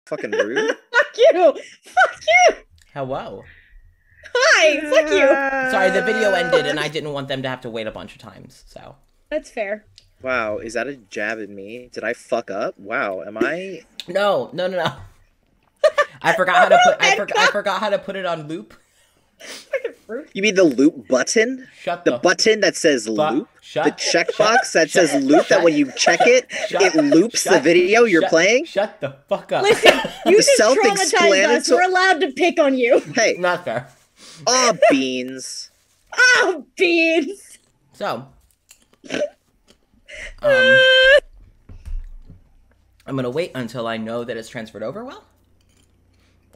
Fucking rude. Fuck you! Fuck you! Hello. Hi! Fuck you! Sorry, the video ended and I didn't want them to have to wait a bunch of times, so. That's fair. Wow, is that a jab at me? Did I fuck up? Wow, am I? No. I forgot how to put. I forgot how to put it on loop. You mean the loop button? Shut The button that says loop? The checkbox that says loop, that when you check it, it loops the video you're playing? Shut the fuck up. Listen, you The just traumatized us. self-explanatory- We're allowed to pick on you. Hey, Not fair. aw, beans. Oh, beans! So, I'm gonna wait until I know that it's transferred over well.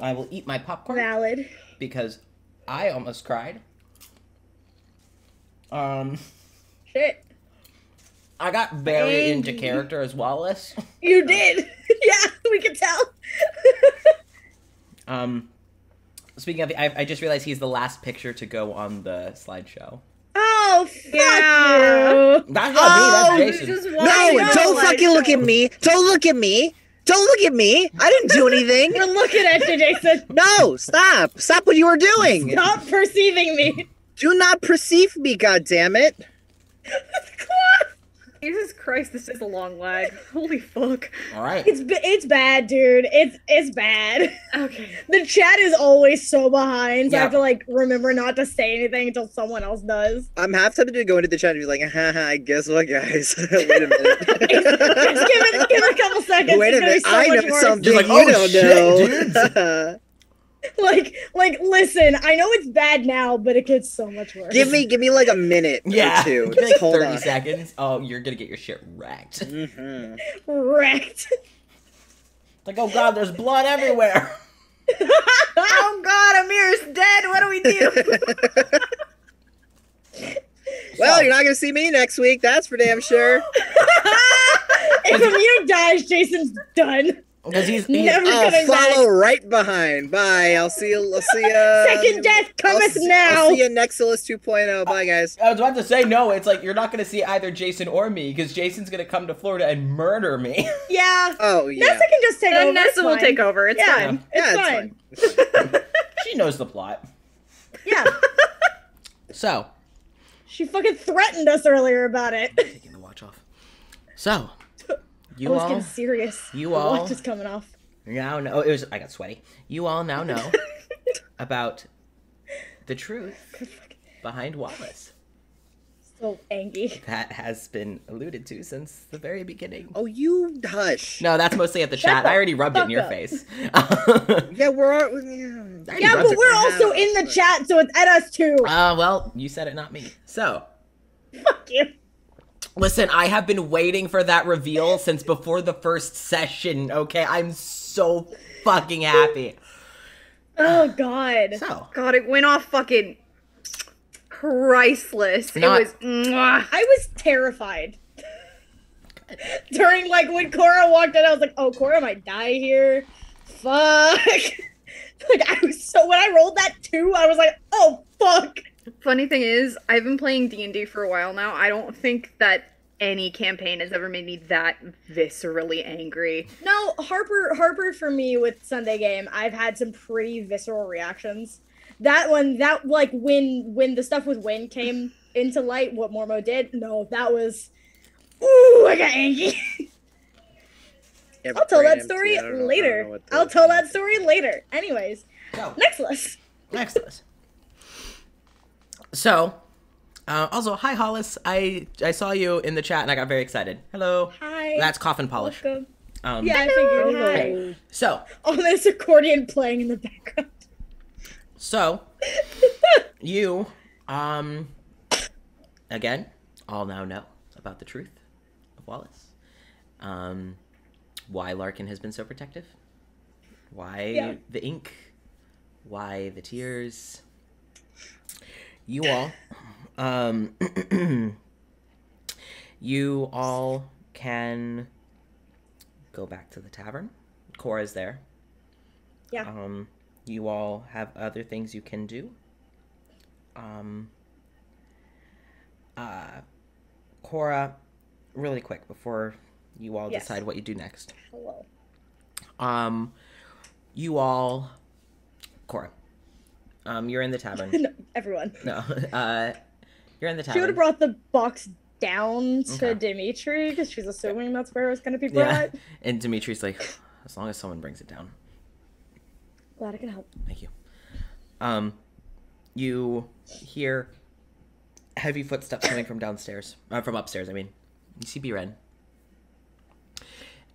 I will eat my popcorn. Valid. Because I almost cried. Shit. I got very into character as Wallace. You did. Yeah, we can tell. Speaking of, I just realized he's the last picture to go on the slideshow. Oh, fuck you. That's not me, that's Jason. No, don't fucking look at me. Don't look at me. Don't look at me. I didn't do anything. We're looking at you, Jason. No, stop. Stop what you were doing. Stop perceiving me. Do not perceive me, goddammit. Jesus Christ, this is a long lag. Holy fuck. Alright. It's bad, dude. It's bad. Okay. The chat is always so behind, so I Yeah. have to, like, remember not to say anything until someone else does. I'm half tempted to go into the chat and be like, haha, guess what, guys? Wait a minute. Just give it a couple seconds. Wait a It's gonna be minute. so I much know worse. something Just like, you oh, don't shit, know. Like, listen, I know it's bad now, but it gets so much worse. Give me like a minute Yeah. or two. Give me like Hold 30 on. seconds. Oh, you're gonna get your shit wrecked. Mhm. Wrecked. Like, oh god, there's blood everywhere. Oh god, Amir's dead. What do we do? Well, you're not gonna see me next week. That's for damn sure. If Amir dies, Jason's done. Because he's Never I'll coming follow back. right behind. Bye. I'll see you. Second death cometh now. I'll see you Nexilis 2.0. Bye, guys. I was about to say, no, it's like, you're not gonna see either Jason or me, because Jason's gonna come to Florida and murder me. Yeah. Oh yeah. Nessa can just take over. Then It's Nessa will fine. take over. It's Yeah. fine. It's Yeah, fine. it's fine. She knows the plot. Yeah. So, She fucking threatened us earlier about it. taking the watch off. So, I you was all getting serious. you The all- watch is coming off. now know, I got sweaty. You all now know about the truth behind Wallace. So angry. That has been alluded to since the very beginning. Oh, you hush. No, that's mostly at the Shut chat. the I already rubbed it in your fuck up. face. Yeah, we're all. Yeah, but we're also in the chat, so it's at us too. Well, you said it, not me. So, Fuck you. listen, I have been waiting for that reveal since before the first session, okay? I'm so fucking happy. Oh god. So, God, it went off fucking priceless. Not- It was mwah. I was terrified. During, like, when Cora walked in, I was like, oh, Cora might die here. Fuck. Like, I was so, when I rolled that 2, I was like, oh, fuck. Funny thing is, I've been playing D&D for a while now. I don't think that any campaign has ever made me that viscerally angry. No, Harper for me with Sunday Game, I've had some pretty visceral reactions. That one, that, like, when the stuff with Win came into light, what Mormo did, no, that was, ooh, I got angry. Yeah, I'll tell brain that empty. story I don't know later. what I'll tell that story later. Anyways, so Nexilis. Next. So, also, hi Hollis. I saw you in the chat and I got very excited. Hello. Hi. That's coffin polish. Welcome. Um, Yeah, I figured. Hello. Hi. So, Oh, there's accordion playing in the background. so, you, again, all now know about the truth of Wallace. Why Larkin has been so protective. Why Yeah. the ink. Why the tears. You all, you all can go back to the tavern. Cora's there. Yeah. You all have other things you can do. Cora, really quick before you all Yes. decide what you do next. Hello. you all, Cora, you're in the tavern. No, everyone. No, you're in the tavern. She would have brought the box down to Dimitri because she's assuming that's where it was going to be brought. Yeah, and Dimitri's like, as long as someone brings it down. Glad I can help. Thank you. You hear heavy footsteps coming from downstairs, from upstairs. I mean, you see Biren,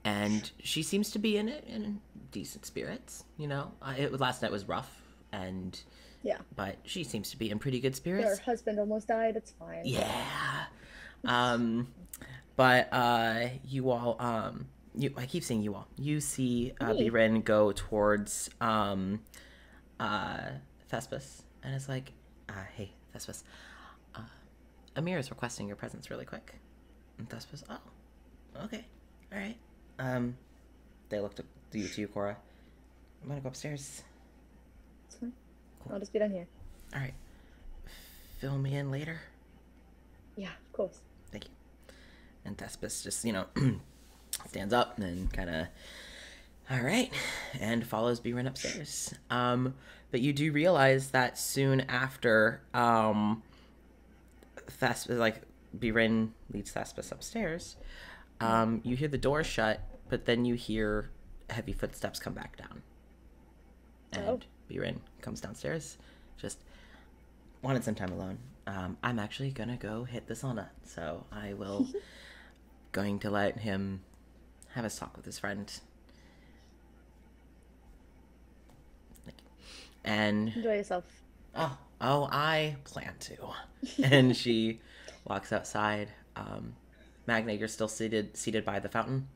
and she seems to be in decent spirits. You know, last night was rough, and yeah, but she seems to be in pretty good spirits. Her husband almost died. It's fine. Yeah. But you all, I keep saying you all. You see Biren go towards Thespis, and it's like, hey, Thespis, Amir is requesting your presence really quick. And Thespis, oh, okay, all right. They looked at you, Cora. I'm gonna go upstairs. It's fine. Cool. I'll just be down here. All right. Fill me in later. Yeah, of course. Thank you. And Thespis just, stands up and kind of, all right, and follows Biren upstairs. But you do realize that soon after, Thespis, Biren leads Thespis upstairs, you hear the door shut, but then you hear heavy footsteps come back down. And Biren comes downstairs, just wanted some time alone. I'm actually gonna go hit the sauna, so I will going to let him have his talk with his friend. And enjoy yourself. Oh, I plan to. And she walks outside. Magna, you're still seated by the fountain.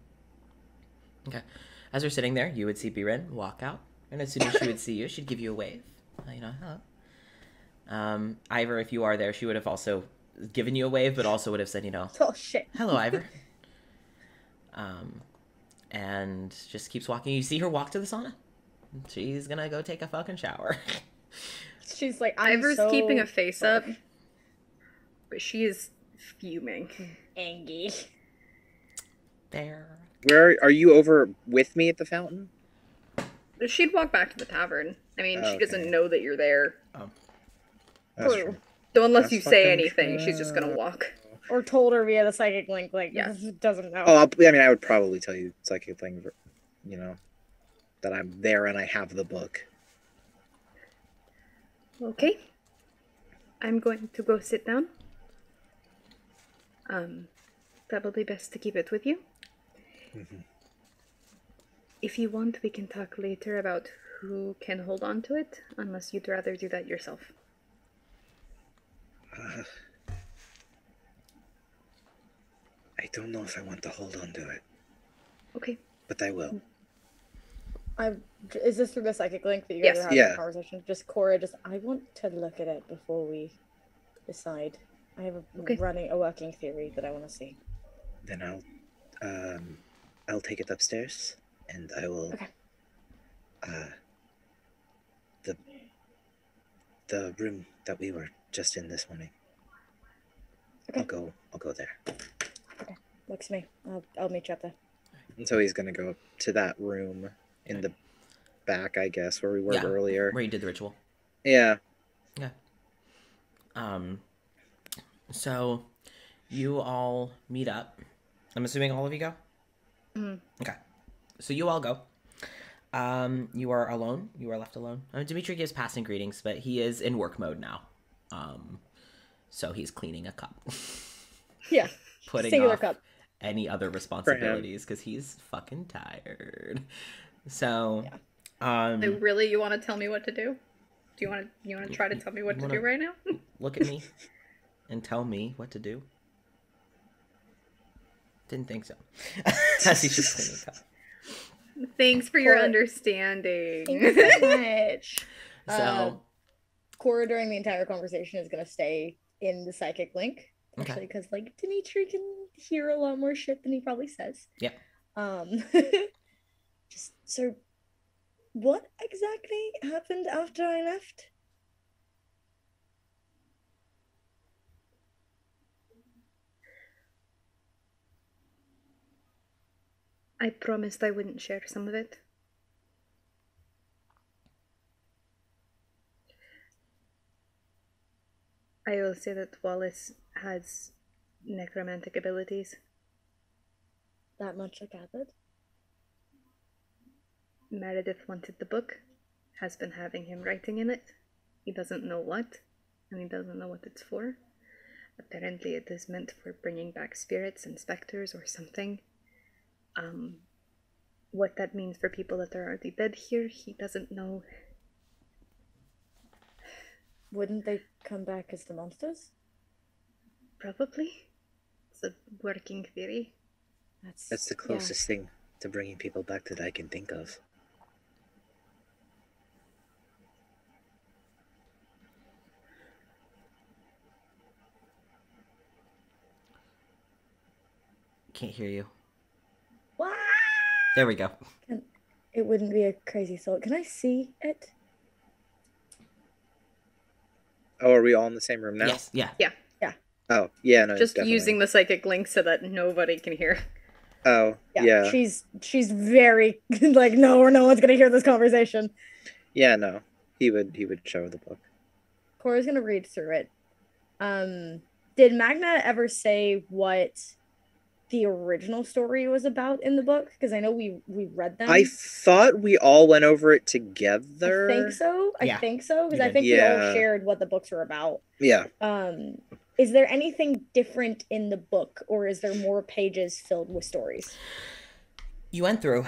Okay. As you're sitting there, you would see Biren walk out, and as soon as she would see you, she'd give you a wave. Hello. Ivor, if you are there, she would have also given you a wave, but also would have said, oh shit, hello, Ivor. And just keeps walking. You see her walk to the sauna. She's gonna go take a fucking shower. She's like, Ivor's keeping a face up, but she is fuming. Angry. There. Where are you over with me at the fountain? She'd walk back to the tavern. I mean, she doesn't know that you're there. Oh. That's true. So unless you say anything, she's just gonna walk. Or told her via the psychic link, doesn't know. Oh, I would probably tell you psychic link, that I'm there and I have the book. Okay. I'm going to go sit down. Probably best to keep it with you. Mm-hmm. If you want, we can talk later about who can hold on to it, unless you'd rather do that yourself. I don't know if I want to hold on to it. Okay. But I will. Is this through the psychic link that you guys are having a conversation? Just Cora, I want to look at it before we decide. I have a working theory that I want to see. Then I'll take it upstairs, and I will. Okay. The room that we were just in this morning. Okay. I'll go there. Okay. Looks to me. I'll meet you up there. And so he's gonna go to that room in the back, I guess, where we were earlier. Where you did the ritual. Yeah. Yeah. So you all meet up. I'm assuming all of you go? Mm-hmm. Okay. So you all go. You are alone. You are left alone. Dimitri gives passing greetings, but he is in work mode now. So he's cleaning a cup. Yeah. Putting singular off cup. Any other responsibilities because he's fucking tired. So, really, you want to tell me what to do? Do you want to try to tell me what to do right now? Look at me and tell me what to do. Didn't think so. As he's just cleaning a cup. Thanks for your understanding. Thanks so much. So, Cora during the entire conversation is gonna stay in the psychic link, actually, because Dimitri can hear a lot more shit than he probably says. Yeah. So, what exactly happened after I left? I promised I wouldn't share some of it. I will say that Wallace has necromantic abilities. That much I gathered. Meredith wanted the book, has been having him writing in it. He doesn't know what, and he doesn't know what it's for. Apparently it is meant for bringing back spirits and specters or something. What that means for people that are already dead here, he doesn't know. Wouldn't they come back as the monsters? Probably. It's a working theory. That's the closest thing to bringing people back that I can think of. Can't hear you. What? There we go. It wouldn't be a crazy thought. Can I see it? Oh, are we all in the same room now? Yes, yeah. Yeah. Oh, yeah, no, Just definitely. using the psychic link so that nobody can hear. Oh, yeah. She's very like, no one's gonna hear this conversation. Yeah, no. He would show the book. Cora's gonna read through it. Did Magna ever say what the original story was about in the book? Because I know we read them. I thought we all went over it together. I think so. Yeah. I think so, because I think we all shared what the books were about. Yeah. Is there anything different in the book, or is there more pages filled with stories? You went through,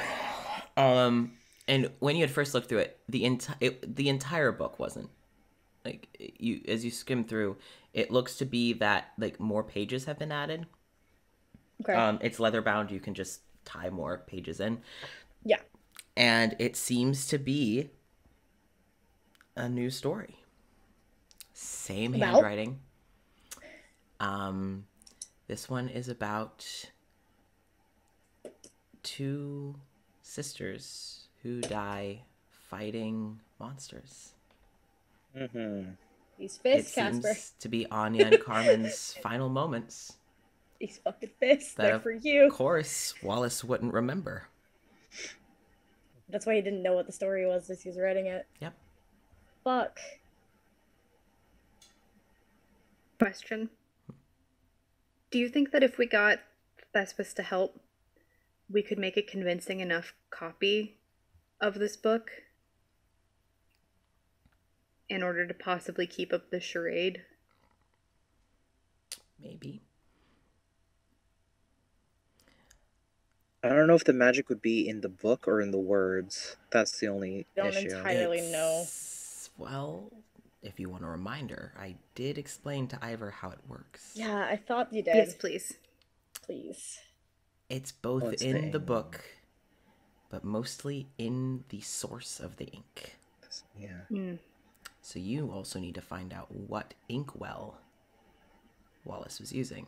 and when you had first looked through it, the entire book wasn't like you. As you skim through, it looks to be that like more pages have been added. Okay. It's leather bound. You can just tie more pages in. Yeah. And it seems to be a new story. Same handwriting. This one is about two sisters who die fighting monsters. Mm-hmm. These fists, It Casper. seems to be Anya and Carmen's final moments. These fucking fists, That they're for you. Of course, Wallace wouldn't remember. That's why he didn't know what the story was as he was writing it. Yep. Fuck. Question. Do you think that if we got Thespis to help, we could make a convincing enough copy of this book in order to possibly keep up the charade? Maybe. I don't know if the magic would be in the book or in the words. That's the only issue. Don't entirely know. Well, if you want a reminder, I did explain to Ivor how it works. Yeah, I thought you did. Yes, please. Please. It's both in the book, but mostly in the source of the ink. Yeah. So you also need to find out what inkwell Wallace was using.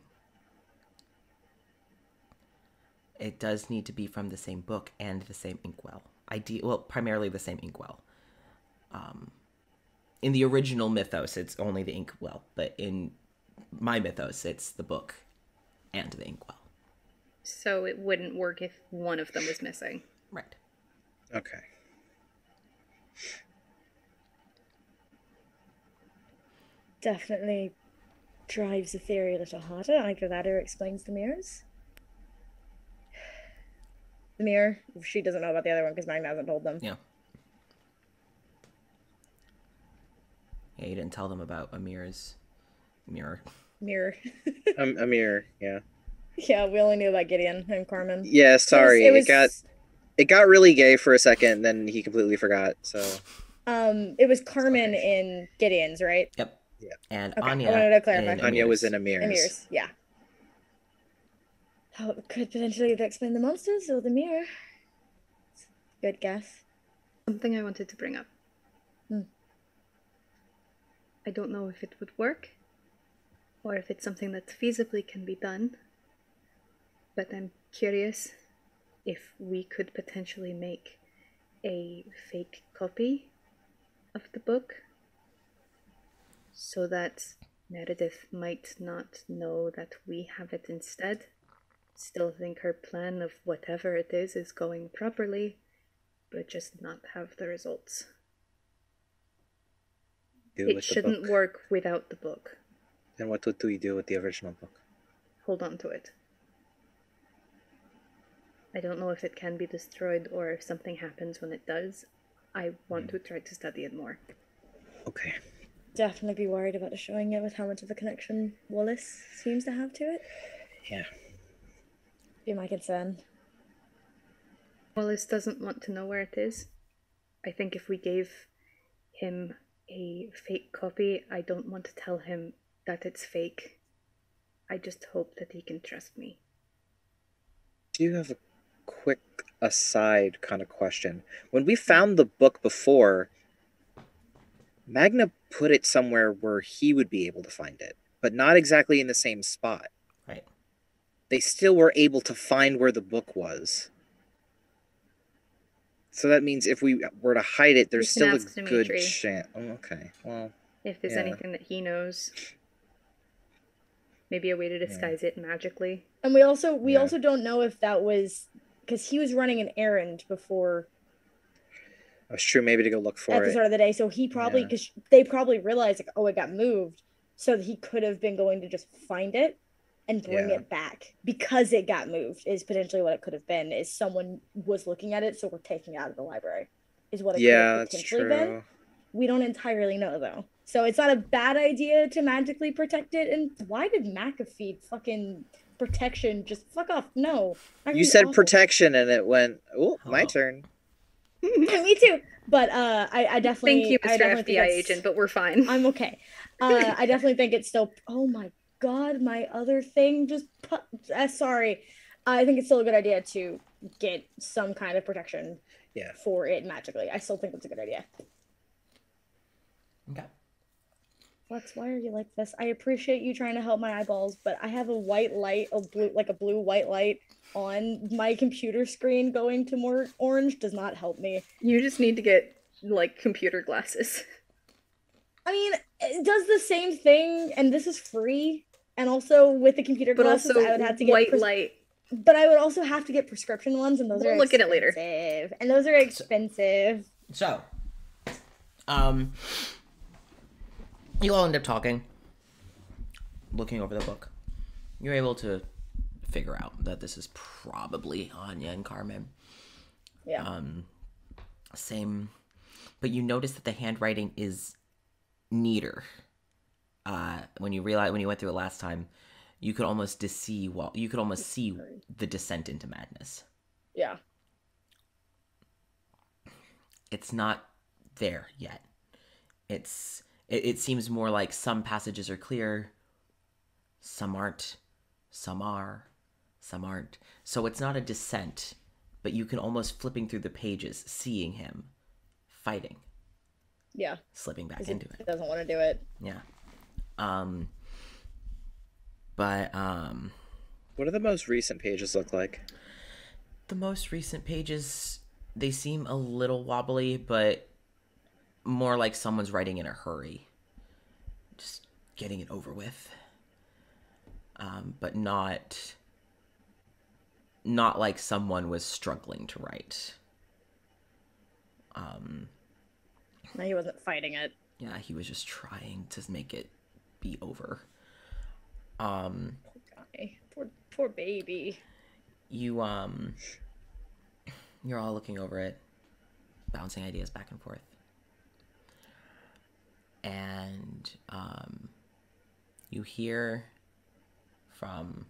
It does need to be from the same book and the same inkwell. Primarily the same inkwell. In the original mythos, it's only the inkwell, but in my mythos, it's the book and the inkwell. So it wouldn't work if one of them was missing. Right. Okay. Definitely drives the theory a little harder. Either that or explains the mirrors. The mirror, she doesn't know about the other one because Magna hasn't told them. Yeah. Yeah, you didn't tell them about Amir's mirror. Mirror. Amir, yeah. Yeah, we only knew about Gideon and Carmen. Yeah, sorry. It got really gay for a second, then he completely forgot, so. It was Carmen in Gideon's, right? Yep. Yeah. And Okay, Anya. I wanted to clarify. Anya was in Amir's. Amir's, yeah. Oh, it could potentially explain the monsters or the mirror. Good guess. Something I wanted to bring up. I don't know if it would work, or if it's something that feasibly can be done, but I'm curious if we could potentially make a fake copy of the book so that Meredith might not know that we have it instead, still think her plan of whatever it is going properly, but just not have the results. It shouldn't work without the book. And what do we do with the original book? Hold on to it. I don't know if it can be destroyed or if something happens when it does. I want to try to study it more. Okay. Definitely be worried about showing it with how much of a connection Wallace seems to have to it. Yeah. Be my concern. Wallace doesn't want to know where it is. I think if we gave him a fake copy, I don't want to tell him that it's fake. I just hope that he can trust me. Do you have a quick aside kind of question? When we found the book before, Magna put it somewhere where he would be able to find it, but not exactly in the same spot. Right. They still were able to find where the book was. So that means if we were to hide it, there's still a good chance. Oh, okay. Well, if there's anything that he knows, maybe a way to disguise it magically. And we also don't know if that was because he was running an errand before. That's true. Maybe to go look for it at the start of the day. So he probably because they probably realized like, oh, it got moved, so he could have been going to just find it and bring it back because it got moved. Is potentially what it could have been. Is someone was looking at it, so we're taking it out of the library. Is what it could have potentially been. We don't entirely know though. So it's not a bad idea to magically protect it. And why did McAfee fucking protection just fuck off? No. You said protection and it went, oh, my turn. Me too. But I definitely thank you, Mr. FBI agent, but we're fine. I'm okay. I definitely think it's still oh my god, my other thing just sorry. I think it's still a good idea to get some kind of protection for it magically. I still think it's a good idea. Okay. Lex, why are you like this? I appreciate you trying to help my eyeballs, but I have a white light, a blue white light on my computer screen going to more orange does not help me. You just need to get like computer glasses. I mean, it does the same thing, and this is free. And also with the computer glasses, I would have to get white light. But I would also have to get prescription ones, and those are look at it later. And those are expensive. So, you all end up talking, looking over the book. You're able to figure out that this is probably Anya and Carmen. Yeah. Same, but you notice that the handwriting is neater. When you went through it last time, you could almost see the descent into madness. Yeah. It's not there yet. It seems more like some passages are clear, some aren't, some are, some aren't. So it's not a descent, but you can almost flipping through the pages, seeing him fighting. Yeah. Slipping back into it. He doesn't want to do it. Yeah. What do the most recent pages look like? The most recent pages, they seem a little wobbly, but more like someone's writing in a hurry. Just getting it over with. But not like someone was struggling to write. No, he wasn't fighting it. Yeah, he was just trying to make it be over. Poor guy. Poor baby. You're all looking over it, bouncing ideas back and forth. And you hear from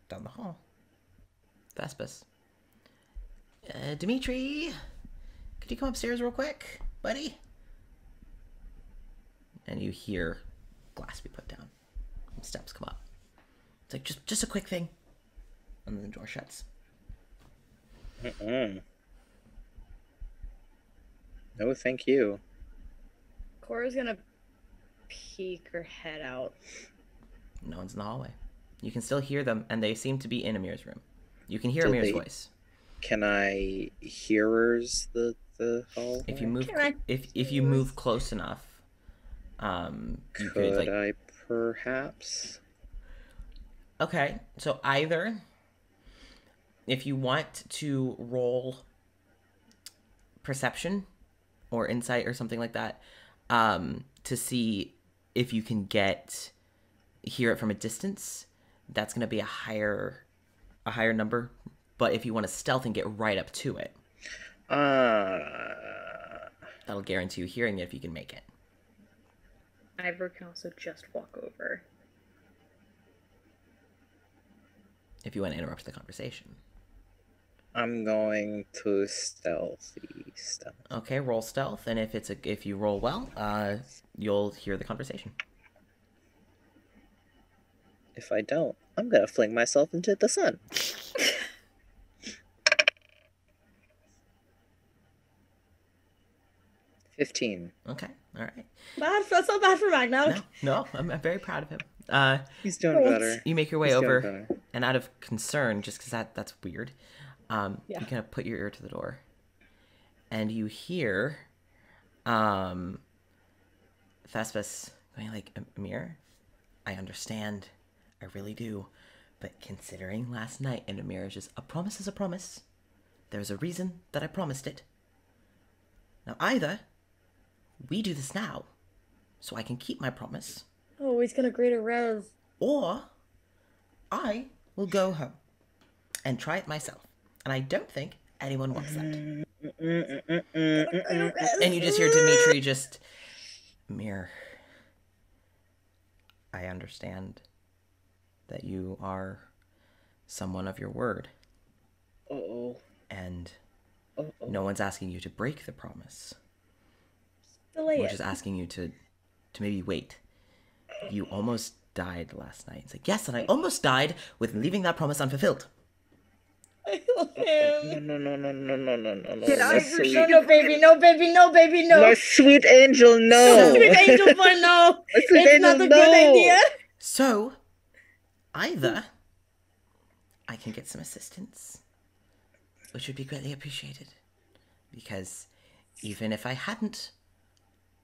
down the hall, Vespus. Dimitri, could you come upstairs real quick, buddy? And you hear glass be put down. Steps come up. It's like, just a quick thing. And then the door shuts. No, thank you. Cora's gonna peek her head out. No one's in the hallway. You can still hear them, and they seem to be in Amir's room. You can hear Amir's voice. Can I hearers the hallway? If you move, if you move close enough, you could like... I perhaps? Okay, so either if you want to roll perception or insight or something like that, to see if you can get hear it from a distance, that's going to be a higher number. But if you want to stealth and get right up to it, that'll guarantee you hearing it if you can make it. Ivor can also just walk over. If you want to interrupt the conversation. I'm going to stealth. Okay, roll stealth, and if you roll well, you'll hear the conversation. If I don't, I'm gonna fling myself into the sun. 15. Okay, all right. That's not bad for Magna. No, I'm very proud of him. He's doing better. You make your way over, and out of concern, just because that's weird, you kind of put your ear to the door, and you hear Thespis going like, Amir, I understand, I really do, but considering last night, and Amir is just, a promise is a promise. There's a reason that I promised it. Now either we do this now, so I can keep my promise. Oh, he's gonna grade a res. Or I will go home and try it myself. And I don't think anyone wants that. And you just hear Dimitri just, Amir, I understand that you are someone of your word. Uh-oh. And no one's asking you to break the promise. Delay We're it. just asking you to maybe wait. You almost died last night. It's like, yes, and I almost died with leaving that promise unfulfilled. I love him. No. Get My out of sweet- No, baby, no, baby, no, baby, no. My sweet angel, no. Sweet angel boy, no. My sweet It's angel, not a no. good idea. So, either I can get some assistance, which would be greatly appreciated. Because even if I hadn't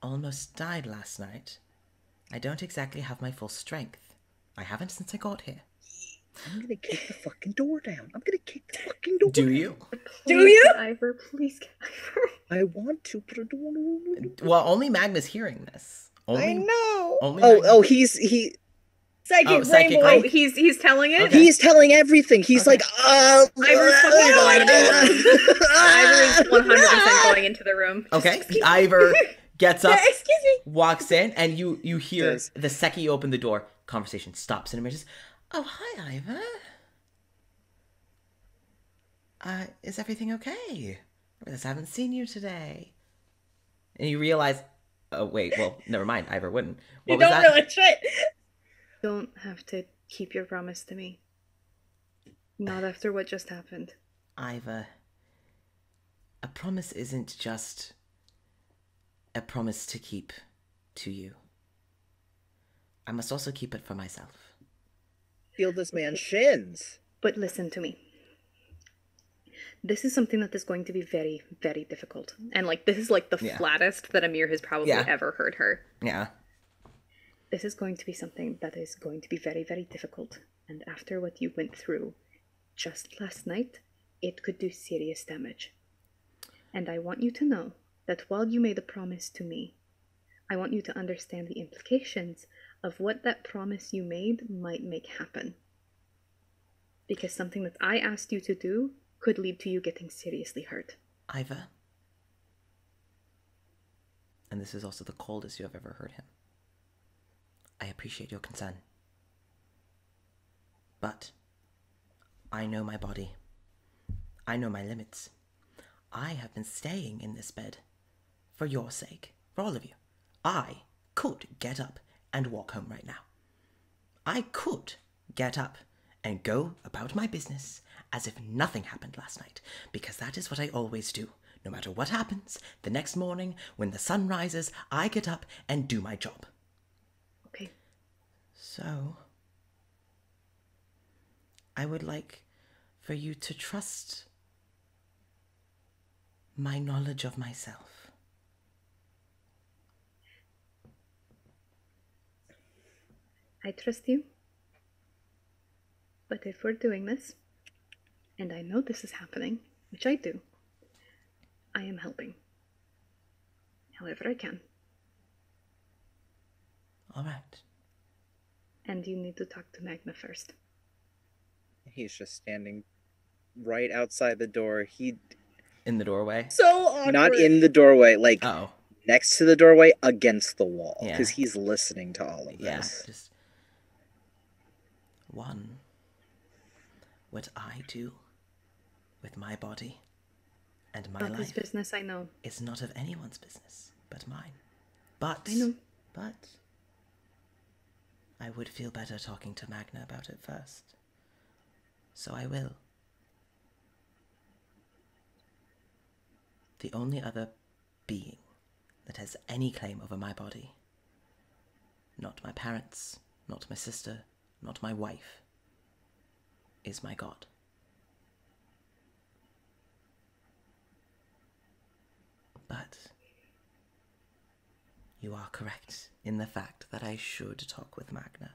almost died last night, I don't exactly have my full strength. I haven't since I got here. I'm gonna kick the fucking door down. I'm gonna kick the fucking door Do down. you? Do you? Get Ivor, please get Ivor. I want to, but I don't want to. Well, only Magna's hearing this. Only, I know. Only Magna. He Psychic psychic brain boy. Oh, he's telling it? Okay. he's telling everything. He's Okay. like, Ivor's fucking going into the room. Ivor is 100% going into the room. Okay, Ivor gets up, Excuse me. walks in, and you hear Yes. the second you open the door, conversation stops, and Amir just, oh, hi, Ivor. Is everything okay? I just haven't seen you today. And you realize, oh, wait, well, never mind, Ivor wouldn't. What You was don't that? really shit. Don't have to keep your promise to me. Not after what just happened. Ivor, a promise isn't just a promise to keep to you. I must also keep it for myself. Feel this man's shins. But listen to me. This is something that is going to be very, very difficult. And, like, this is, like, the Yeah. flattest that Amir has probably Yeah. ever heard her. Yeah. This is going to be something that is going to be very, very difficult. And after what you went through just last night, it could do serious damage. And I want you to know that while you made a promise to me, I want you to understand the implications of what that promise you made might make happen. Because something that I asked you to do could lead to you getting seriously hurt. Ivor. And this is also the coldest you have ever heard him. I appreciate your concern. But I know my body. I know my limits. I have been staying in this bed for your sake, for all of you. I could get up and walk home right now. I could get up and go about my business as if nothing happened last night, because that is what I always do. No matter what happens, the next morning, when the sun rises, I get up and do my job. Okay. So, I would like for you to trust my knowledge of myself. I trust you. But if we're doing this, and I know this is happening, which I do, I am helping. However I can. All right. and you need to talk to Magna first. He's just standing right outside the door. In the doorway? So awkward. Not in the doorway, like Oh. next to the doorway, against the wall, Yeah. because he's listening to all of Yeah, this. just... One, what I do with my body and my Not his life business, I know. is not of anyone's business but mine. But... I know. But... I would feel better talking to Magna about it first. So I will. The only other being that has any claim over my body, not my parents, not my sister, not my wife, is my God. But you are correct in the fact that I should talk with Magna,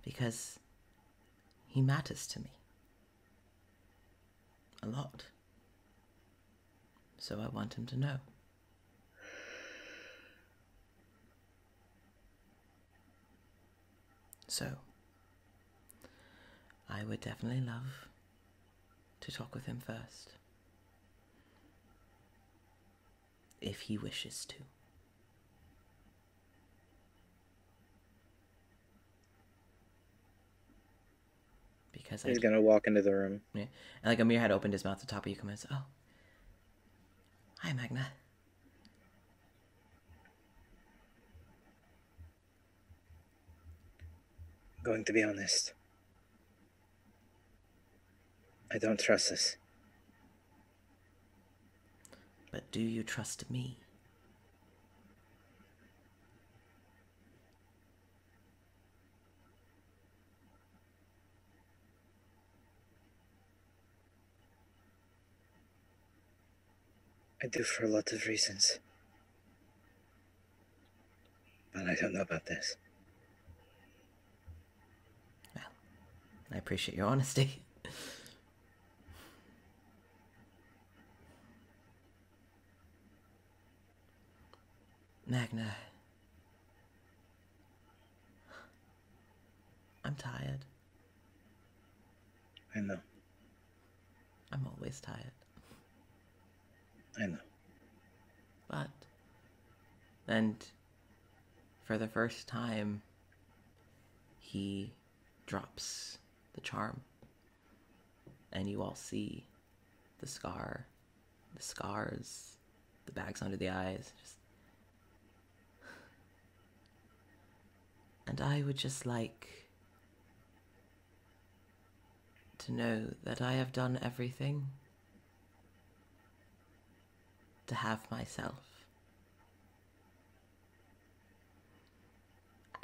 because he matters to me a lot. So I want him to know. So, I would definitely love to talk with him first. If he wishes to. Because He's gonna walk into the room. Yeah. And like Amir had opened his mouth to top of you, come in and say, "Oh, hi, Magna." I'm going to be honest. I don't trust this. But do you trust me? I do for a lot of reasons. But I don't know about this. Well, I appreciate your honesty. Magna. I'm tired. I know. I'm always tired. I know. But, and for the first time, he drops the charm. And you all see the scars, the bags under the eyes. And I would just like to know that I have done everything to have myself.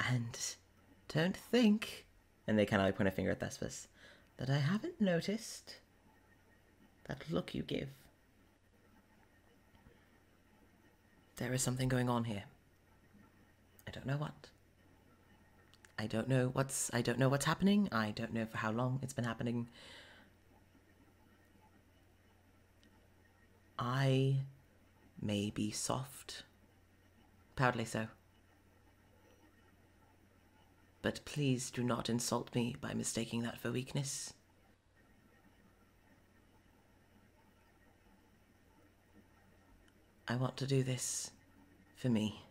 And don't think, and they kind of like point a finger at Thespis, that I haven't noticed that look you give. There is something going on here. I don't know what. I don't know what's happening. I don't know for how long it's been happening. I may be soft. Proudly so. But please do not insult me by mistaking that for weakness. I want to do this for me,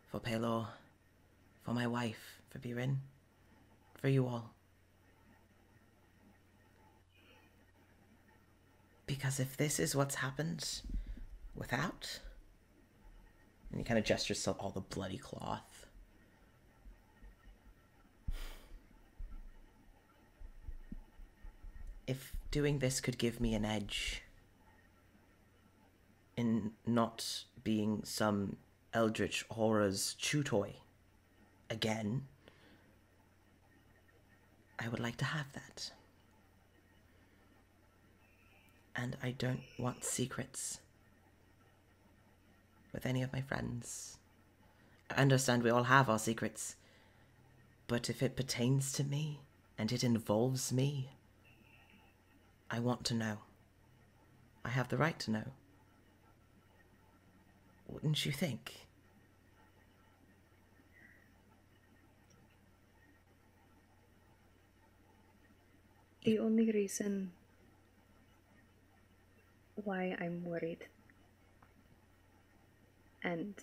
for Pelor, for my wife, for Birin, for you all. Because if this is what's happened without, and he kind of gestures to all the bloody cloth, if doing this could give me an edge in not being some eldritch horror's chew toy again, I would like to have that. And I don't want secrets with any of my friends. I understand we all have our secrets, but if it pertains to me and it involves me, I want to know. I have the right to know. Wouldn't you think? The only reason why I'm worried, and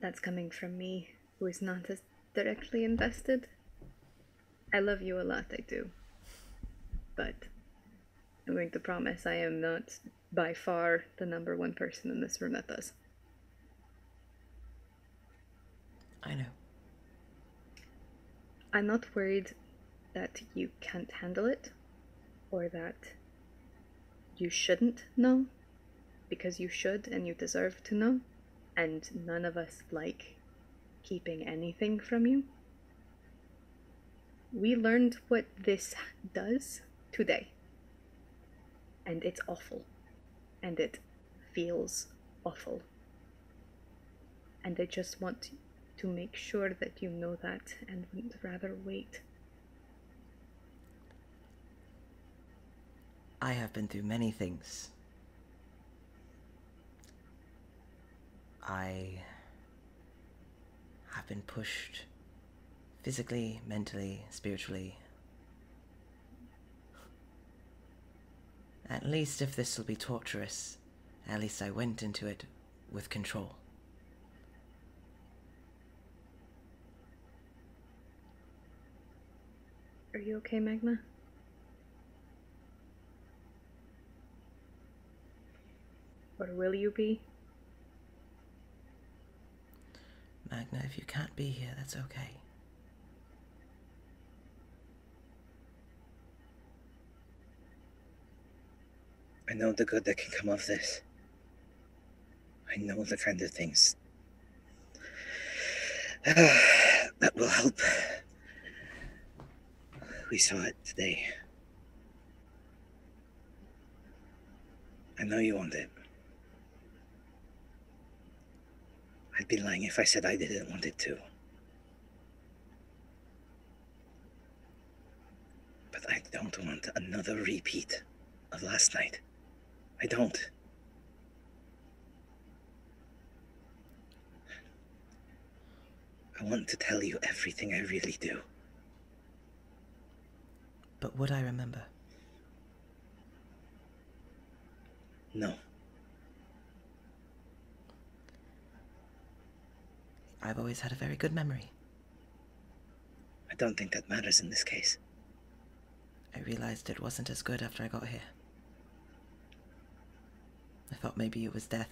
that's coming from me, who is not as directly invested. I love you a lot, I do. But I'm going to promise I am not by far the number one person in this room that does. I know. I'm not worried that you can't handle it, or that you shouldn't know, because you should and you deserve to know, and none of us like keeping anything from you. We learned what this does today, and it's awful, and it feels awful. And I just want to make sure that you know that and would rather wait. I have been through many things. I have been pushed physically, mentally, spiritually. At least if this will be torturous, at least I went into it with control. Are you okay, Magna? Or will you be? Magna, if you can't be here, that's okay. I know the good that can come of this. I know the kind of things that will help. We saw it today. I know you want it. I'd be lying if I said I didn't want it too. But I don't want another repeat of last night. I don't. I want to tell you everything, I really do. But would I remember? No. I've always had a very good memory. I don't think that matters in this case. I realized it wasn't as good after I got here. I thought maybe it was death.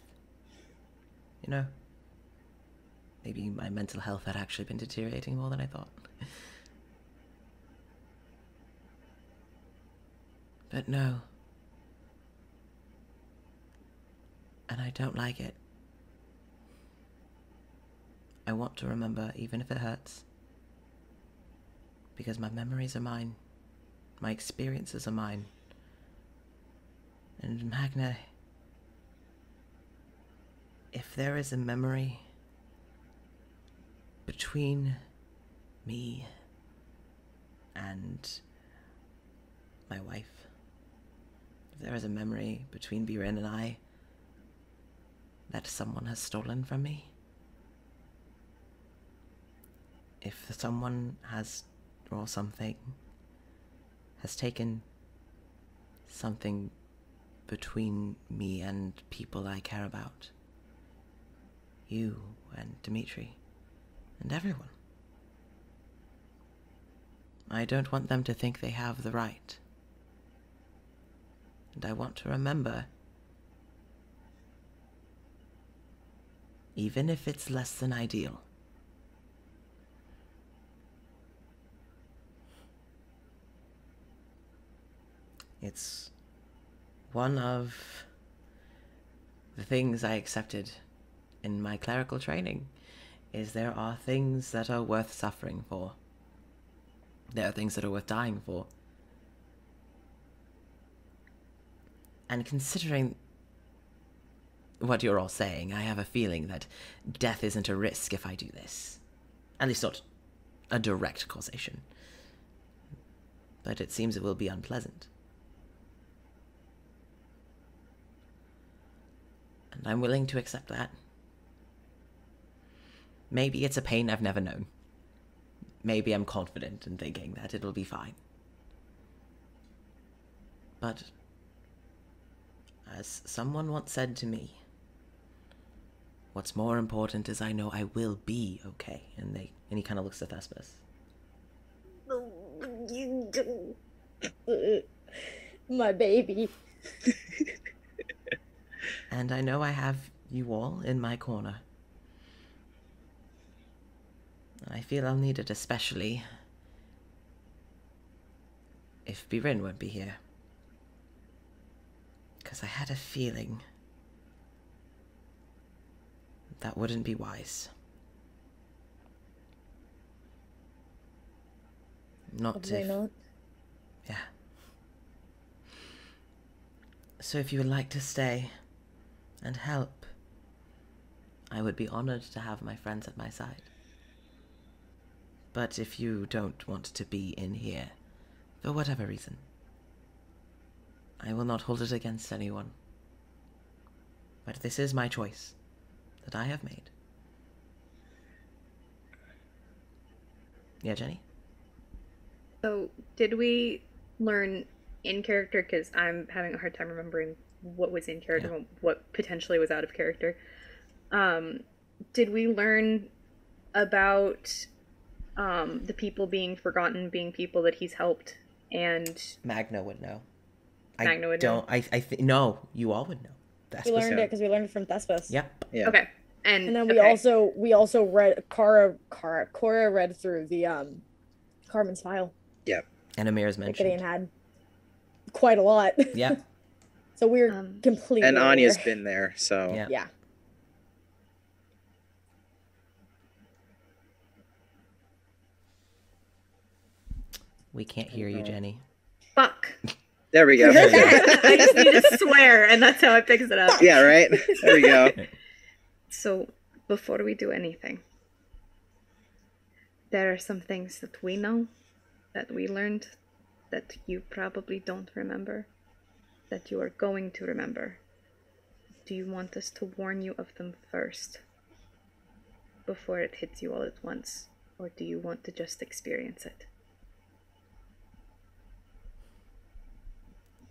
You know? Maybe my mental health had actually been deteriorating more than I thought. But no. And I don't like it. I want to remember, even if it hurts. Because my memories are mine. My experiences are mine. And Magna, if there is a memory between me and my wife, if there is a memory between Biren and I that someone has stolen from me, if someone has, or something, has taken something between me and people I care about, you and Dimitri, and everyone, I don't want them to think they have the right. And I want to remember, even if it's less than ideal. It's one of the things I accepted in my clerical training, is there are things that are worth suffering for. There are things that are worth dying for. And considering what you're all saying, I have a feeling that death isn't a risk if I do this. At least not a direct causation. But it seems it will be unpleasant. And I'm willing to accept that. Maybe it's a pain I've never known. maybe I'm confident in thinking that it'll be fine. But as someone once said to me, what's more important is I know I will be okay. And he kind of looks at Thespis. My baby. And I know I have you all in my corner. I feel I'll need it especially if Birin won't be here. Because I had a feeling that wouldn't be wise. Probably not. Yeah. So if you would like to stay and help, I would be honored to have my friends at my side. But if you don't want to be in here, for whatever reason, I will not hold it against anyone. But this is my choice that I have made. Yeah, Jenny? So, did we learn in character, because I'm having a hard time remembering what was in character and what potentially was out of character. Did we learn about the people being forgotten being people that he's helped, and Magna would know. Magna would know? No, you all would know. We learned it because we learned it from Thespis. Yep. Yeah. Okay. And then we also read Cora read through the Carmen's file. Yeah. And Amir's mentioned. Gideon had quite a lot. Yep. So we're completely And Anya's aware. been there, so Yeah. We can't hear you, Jenny. fuck. there we go. I just need to swear, and that's how it picks it up. Yeah, right? There we go. So, before we do anything, there are some things that we know, that we learned, that you probably don't remember, that you are going to remember. Do you want us to warn you of them first, before it hits you all at once, or do you want to just experience it?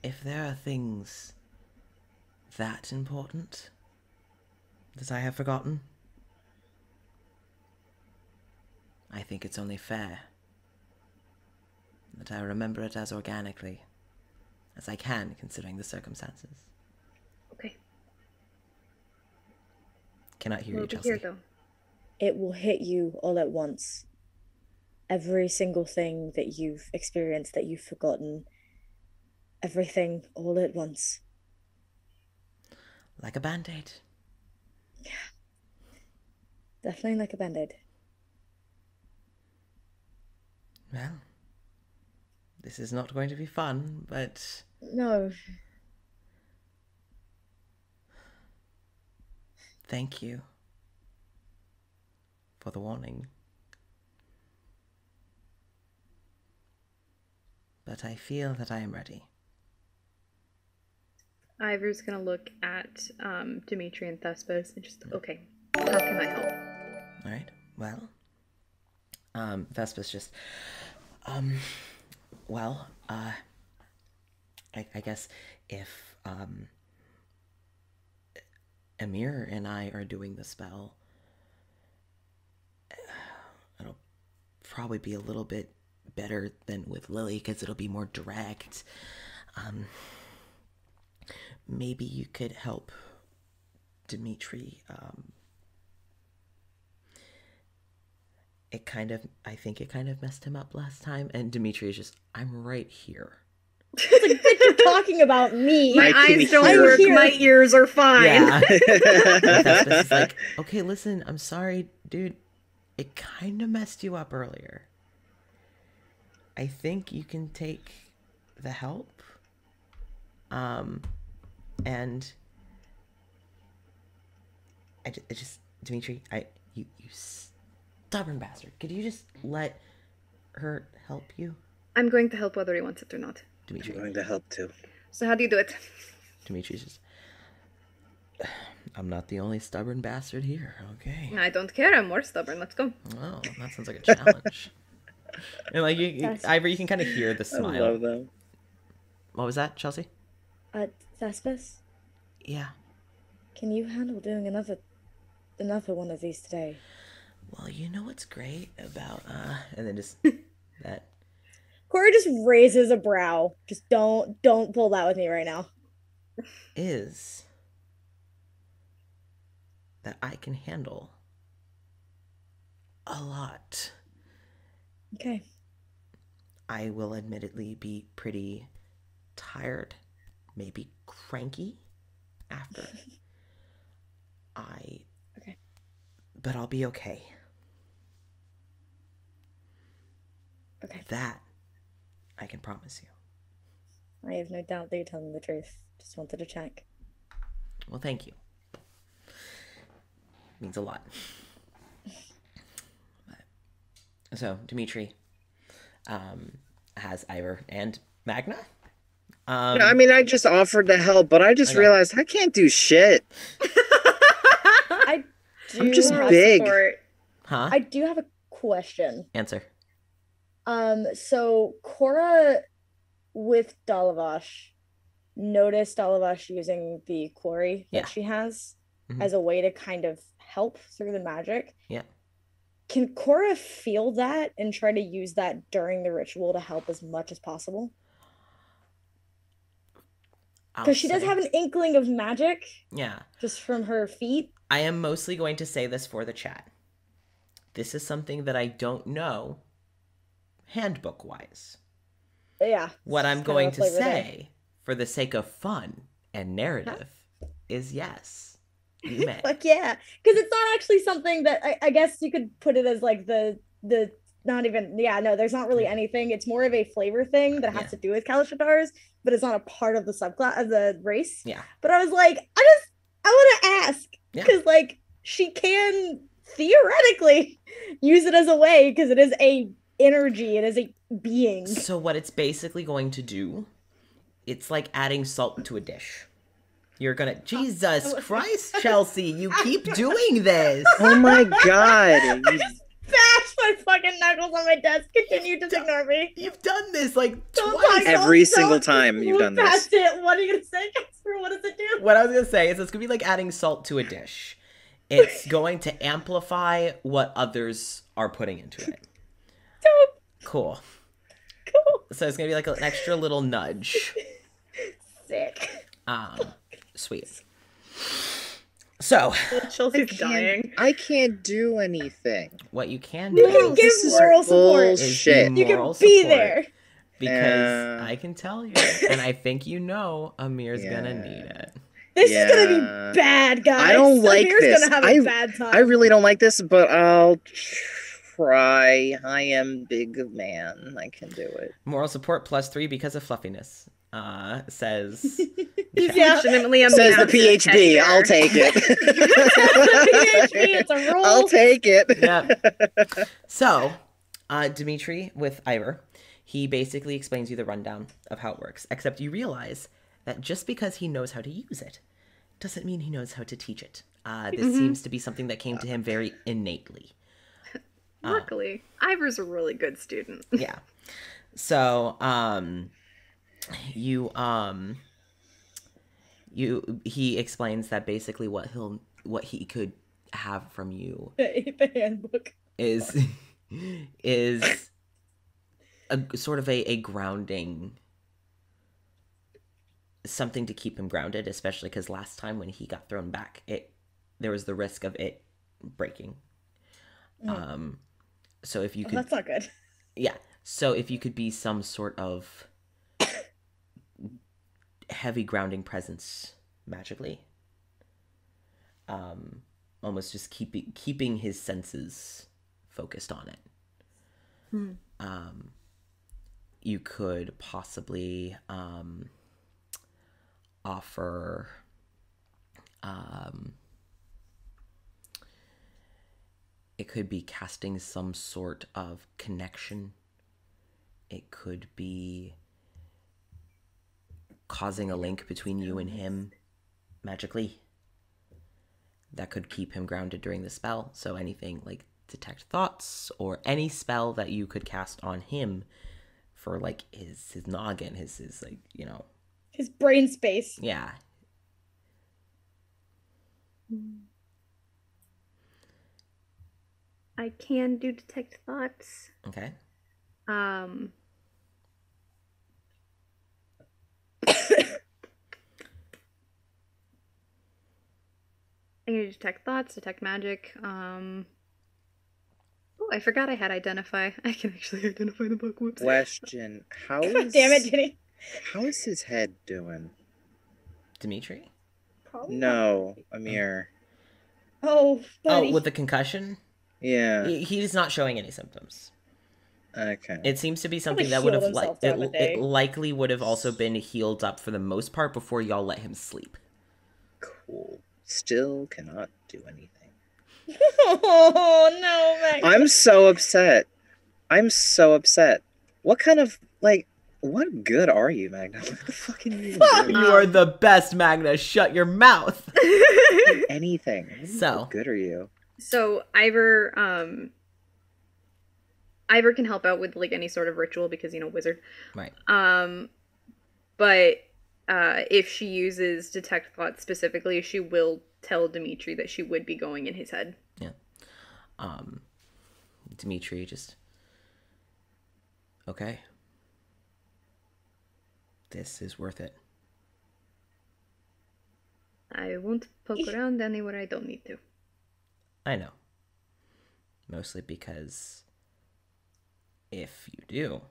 If there are things that important that I have forgotten, I think it's only fair that I remember it as organically as I can, considering the circumstances. Okay. Cannot hear We'll you, be Chelsea. here, though. It will hit you all at once. Every single thing that you've experienced, that you've forgotten, everything all at once. Like a band-aid. Definitely like a band-aid. Well, this is not going to be fun, but No. thank you for the warning. But I feel that I am ready. Ivor's gonna look at Dimitri and Thespis and just, okay, how can I help? All right. Well, Thespis just, I guess if Amir and I are doing the spell, it'll probably be a little bit better than with Lily because it'll be more direct. Maybe you could help Dimitri. I think it kind of messed him up last time, and Dimitri is just, I'm right here. It's like, bitch, you're talking about me. My I can eyes don't hear- work, my ears are fine. Yeah. It's like, okay, listen, I'm sorry, dude. It kind of messed you up earlier. I think you can take the help. And I just Dimitri, you stubborn bastard. Could you just let her help you? I'm going to help whether he wants it or not. Dimitri. I'm going to help too. So how do you do it? Dimitri's just, I'm not the only stubborn bastard here, okay? I don't care, I'm more stubborn, let's go. Well, that sounds like a challenge. And like Ivor, you can kind of hear the I smile. love them. What was that, Chelsea? Thespis, Yeah. can you handle doing another one of these today? Well, you know what's great about and then just that Cora just raises a brow. Just don't pull that with me right now. is that I can handle a lot. Okay. I will admittedly be pretty tired, maybe cranky after. Okay. But I'll be okay. Okay. That I can promise you. I have no doubt that you're telling the truth. Just wanted to check. Well, thank you. Means a lot. So, Dimitri has Ivor and Magna. I mean, I just offered to help, but I just realized I can't do shit. I do I'm just have big. support. Huh? I do have a question. Answer. So Cora with Dalavash noticed Dalavash using the quarry that she has as a way to kind of help through the magic. Yeah. Can Cora feel that and try to use that during the ritual to help as much as possible? Because she does have an inkling of magic. Yeah. Just from her feet. I am mostly going to say this for the chat. This is something that I don't know handbook-wise. Yeah. What I'm going to say, for the sake of fun and narrative, is yes, you may. Fuck yeah. Because it's not actually something that I guess you could put it as like the not even, there's not really anything. It's more of a flavor thing that has to do with Kalashitars, but it's not a part of the subclass of the race. Yeah. But I was like, I want to ask because like she can theoretically use it as a way because it is a energy, it is a being. So what it's basically going to do, it's like adding salt to a dish. You're gonna, Jesus Christ, Chelsea, you keep doing this. Oh my god. Bash my fucking knuckles on my desk. Continue to ignore me. You've done this like twice. Every single time you've done this. It. What are you gonna say, Casper? What does it do? What I was gonna say is it's gonna be like adding salt to a dish. It's going to amplify what others are putting into it. Cool. So it's gonna be like an extra little nudge. Sick. Sweet. So Chelsea's dying. I can't do anything. what you can You do can give moral support. is give You moral can be support, there. because I can tell you, and I think you know, Amir's gonna need it. This is gonna be bad, guys. I don't like Amir's this. gonna have a bad time. I really don't like this, but I'll try. I am big man. I can do it. Moral support +3 because of fluffiness. Says Legitimately a Says the massive PhD. teddy I'll bear. take it. PhD, it's a rule. I'll take it. yeah. So, Dimitri with Ivor, he basically explains you the rundown of how it works. Except you realize that just because he knows how to use it, doesn't mean he knows how to teach it. This seems to be something that came to him very innately. Luckily, Ivor's a really good student. Yeah. So, he explains that basically what he could have from you The handbook is a sort of a grounding, something to keep him grounded, especially because last time when he got thrown back, there was the risk of it breaking. So if you could, that's not good. yeah. So if you could be some sort of heavy grounding presence magically, almost just keeping his senses focused on it. You could possibly offer it could be casting some sort of connection. It could be causing a link between you and him magically that could keep him grounded during the spell. So anything like detect thoughts or any spell that you could cast on him for like his noggin, his like, you know, his brain space. yeah. I can do detect thoughts. Okay. I'm gonna detect thoughts, detect magic. Oh, I forgot I had identify. I can actually identify the book. Whoops. Question: How God is damn it, Jenny. how is his head doing? Dimitri? Probably No, Amir. Oh, buddy. Oh, with the concussion? Yeah. He's not showing any symptoms. Okay. It seems to be something Probably that would have healed himself throughout the day. it likely would have also been healed up for the most part before y'all let him sleep. Cool. Still cannot do anything. Oh, no, Max. I'm so upset. I'm so upset. What kind of, like, what good are you, Magna? What the fuck can you even do? You are the best, Magna. Shut your mouth. Anything. So. What good are you? So Ivor can help out with like any sort of ritual because, you know, wizard. Right. But if she uses detect thoughts specifically, she will tell Dimitri that she would be going in his head. Yeah. Dimitri just... Okay. This is worth it. I won't poke around anywhere I don't need to. I know. Mostly because if you do...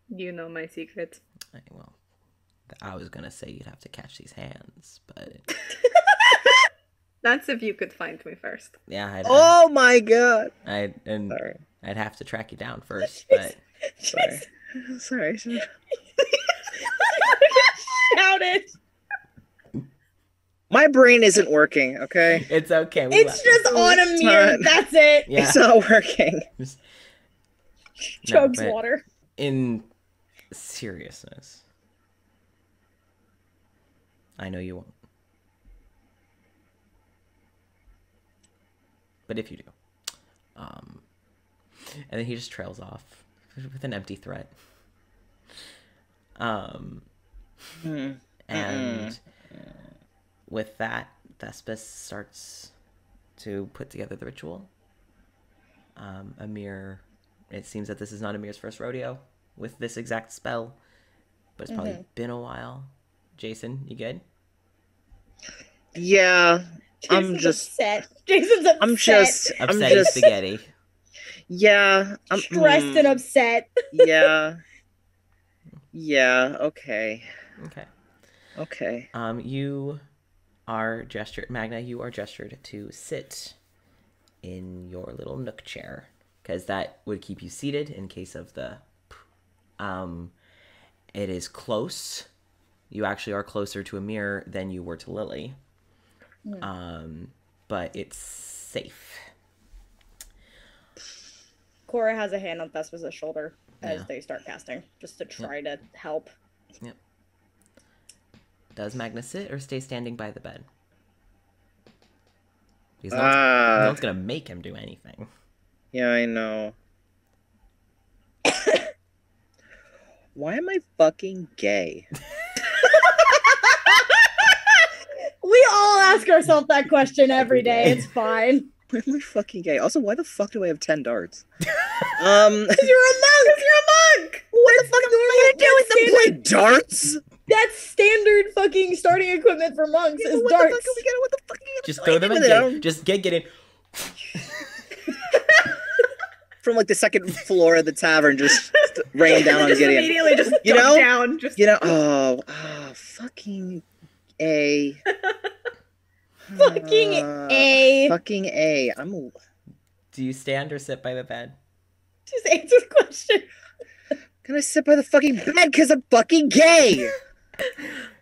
You know my secrets. Well, I was going to say you'd have to catch these hands, but... That's if you could find me first. Yeah, Oh my god! Sorry. I'd have to track you down first, but... Sorry. Shouted. My brain isn't working, okay? It's okay. It's just on a mirror. That's it. Yeah. It's not working. Chugs but water. In seriousness, I know you won't. But if you do. And then he just trails off with an empty threat. And with that, Thespis starts to put together the ritual. Amir, it seems that this is not Amir's first rodeo with this exact spell, but it's probably been a while. Jason, you good? Yeah. I'm just upset. Jason's upset. I'm just spaghetti. Yeah. I'm stressed and upset. Yeah. Yeah, okay. Okay. You are gestured, Magna, you are gestured to sit in your little nook chair, because that would keep you seated in case of the... It is close. You actually are closer to Amir than you were to Lily. But it's safe. Cora has a hand on Thespis' shoulder as they start casting, just to try to help. Yep. Does Magna sit or stay standing by the bed? Because no one's gonna make him do anything. Yeah, I know. Why am I fucking gay? We all ask ourselves that question every day. It's fine. Why am I fucking gay? Also, why the fuck do I have 10 darts? Because you're a monk! What the fuck am I gonna do with them? Play darts? That's standard fucking starting equipment for monks is darts. What the fuck are we Just throw them in. Just get in. From like the second floor of the tavern, just rain down on just Gideon. Immediately just jump down. Just... You know, fucking A. Fucking A. Fucking A. Do you stand or sit by the bed? Just answer the question. Can I sit by the fucking bed because I'm fucking gay?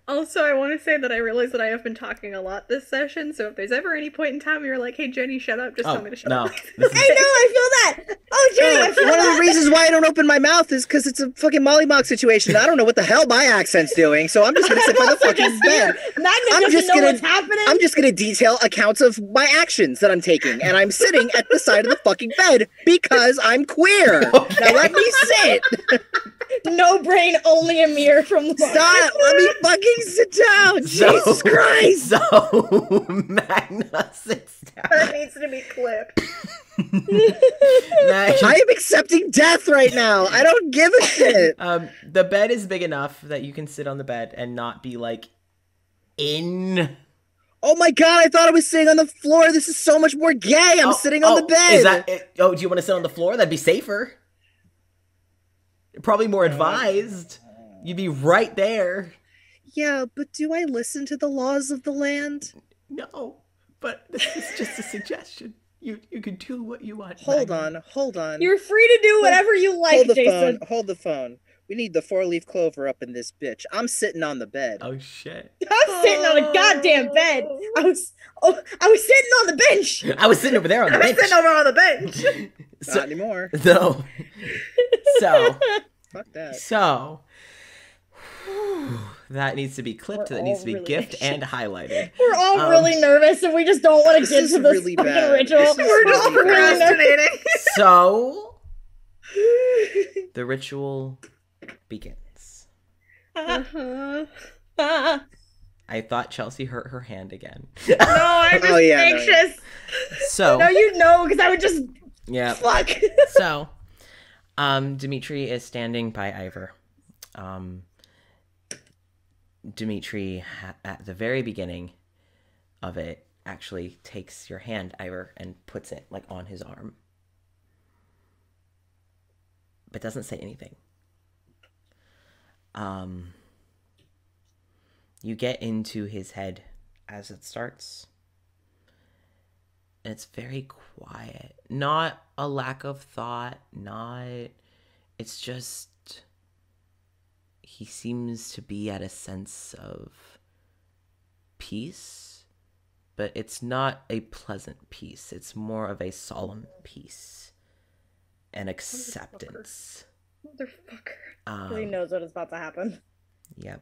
Also, I want to say that I realize that I have been talking a lot this session, so if there's ever any point in time where you're like, hey, Jenny, shut up, just tell me to shut up. This is... I know, I feel that. Oh, Jenny, I feel One of the this is why I don't open my mouth, is because it's a fucking mollymog situation. I don't know what the hell my accent's doing, so I'm just gonna sit by the fucking bed. Magna doesn't know what's happening. I'm just gonna detail accounts of my actions that I'm taking, and I'm sitting at the side of the fucking bed because I'm queer. Okay. Now let me sit. No brain, only Amir from the bar. Stop! Let me fucking sit down! Jesus Christ! So, Magna sits down. That needs to be clipped. I am accepting death right now. I don't give a shit. The bed is big enough that you can sit on the bed and not be, like, in... Oh my god, I thought I was sitting on the floor. This is so much more gay. I'm sitting on the bed. Is that it? Oh, do you want to sit on the floor? That'd be safer. Probably more advised. You'd be right there. Yeah, but do I listen to the laws of the land? No, but this is just a suggestion. You can do what you want. Hold on. You're free to do whatever you like, Jason. Hold the phone. We need the 4-leaf clover up in this bitch. I'm sitting on the bed. Oh shit. I'm sitting on a goddamn bed. I was sitting on the bench. I was sitting over there on the bench. I was sitting over on the bench. Not anymore. No. So. Fuck that. So. That needs to be clipped. That needs to be really gifted and highlighted. We're all really nervous, and we just don't want to get to this really fucking ritual. We're just procrastinating. So, the ritual begins. Uh-huh. I thought Chelsea hurt her hand again. No, I'm just anxious. So no, you know, because I would just fuck. So, Dimitri is standing by Ivor. Dimitri, at the very beginning of it, actually takes your hand, Ivor, and puts it like on his arm, but doesn't say anything. You get into his head as it starts, and it's very quiet. Not a lack of thought, it's just he seems to be at a sense of peace, but it's not a pleasant peace. It's more of a solemn peace and acceptance. Motherfucker. He knows what is about to happen. Yeah.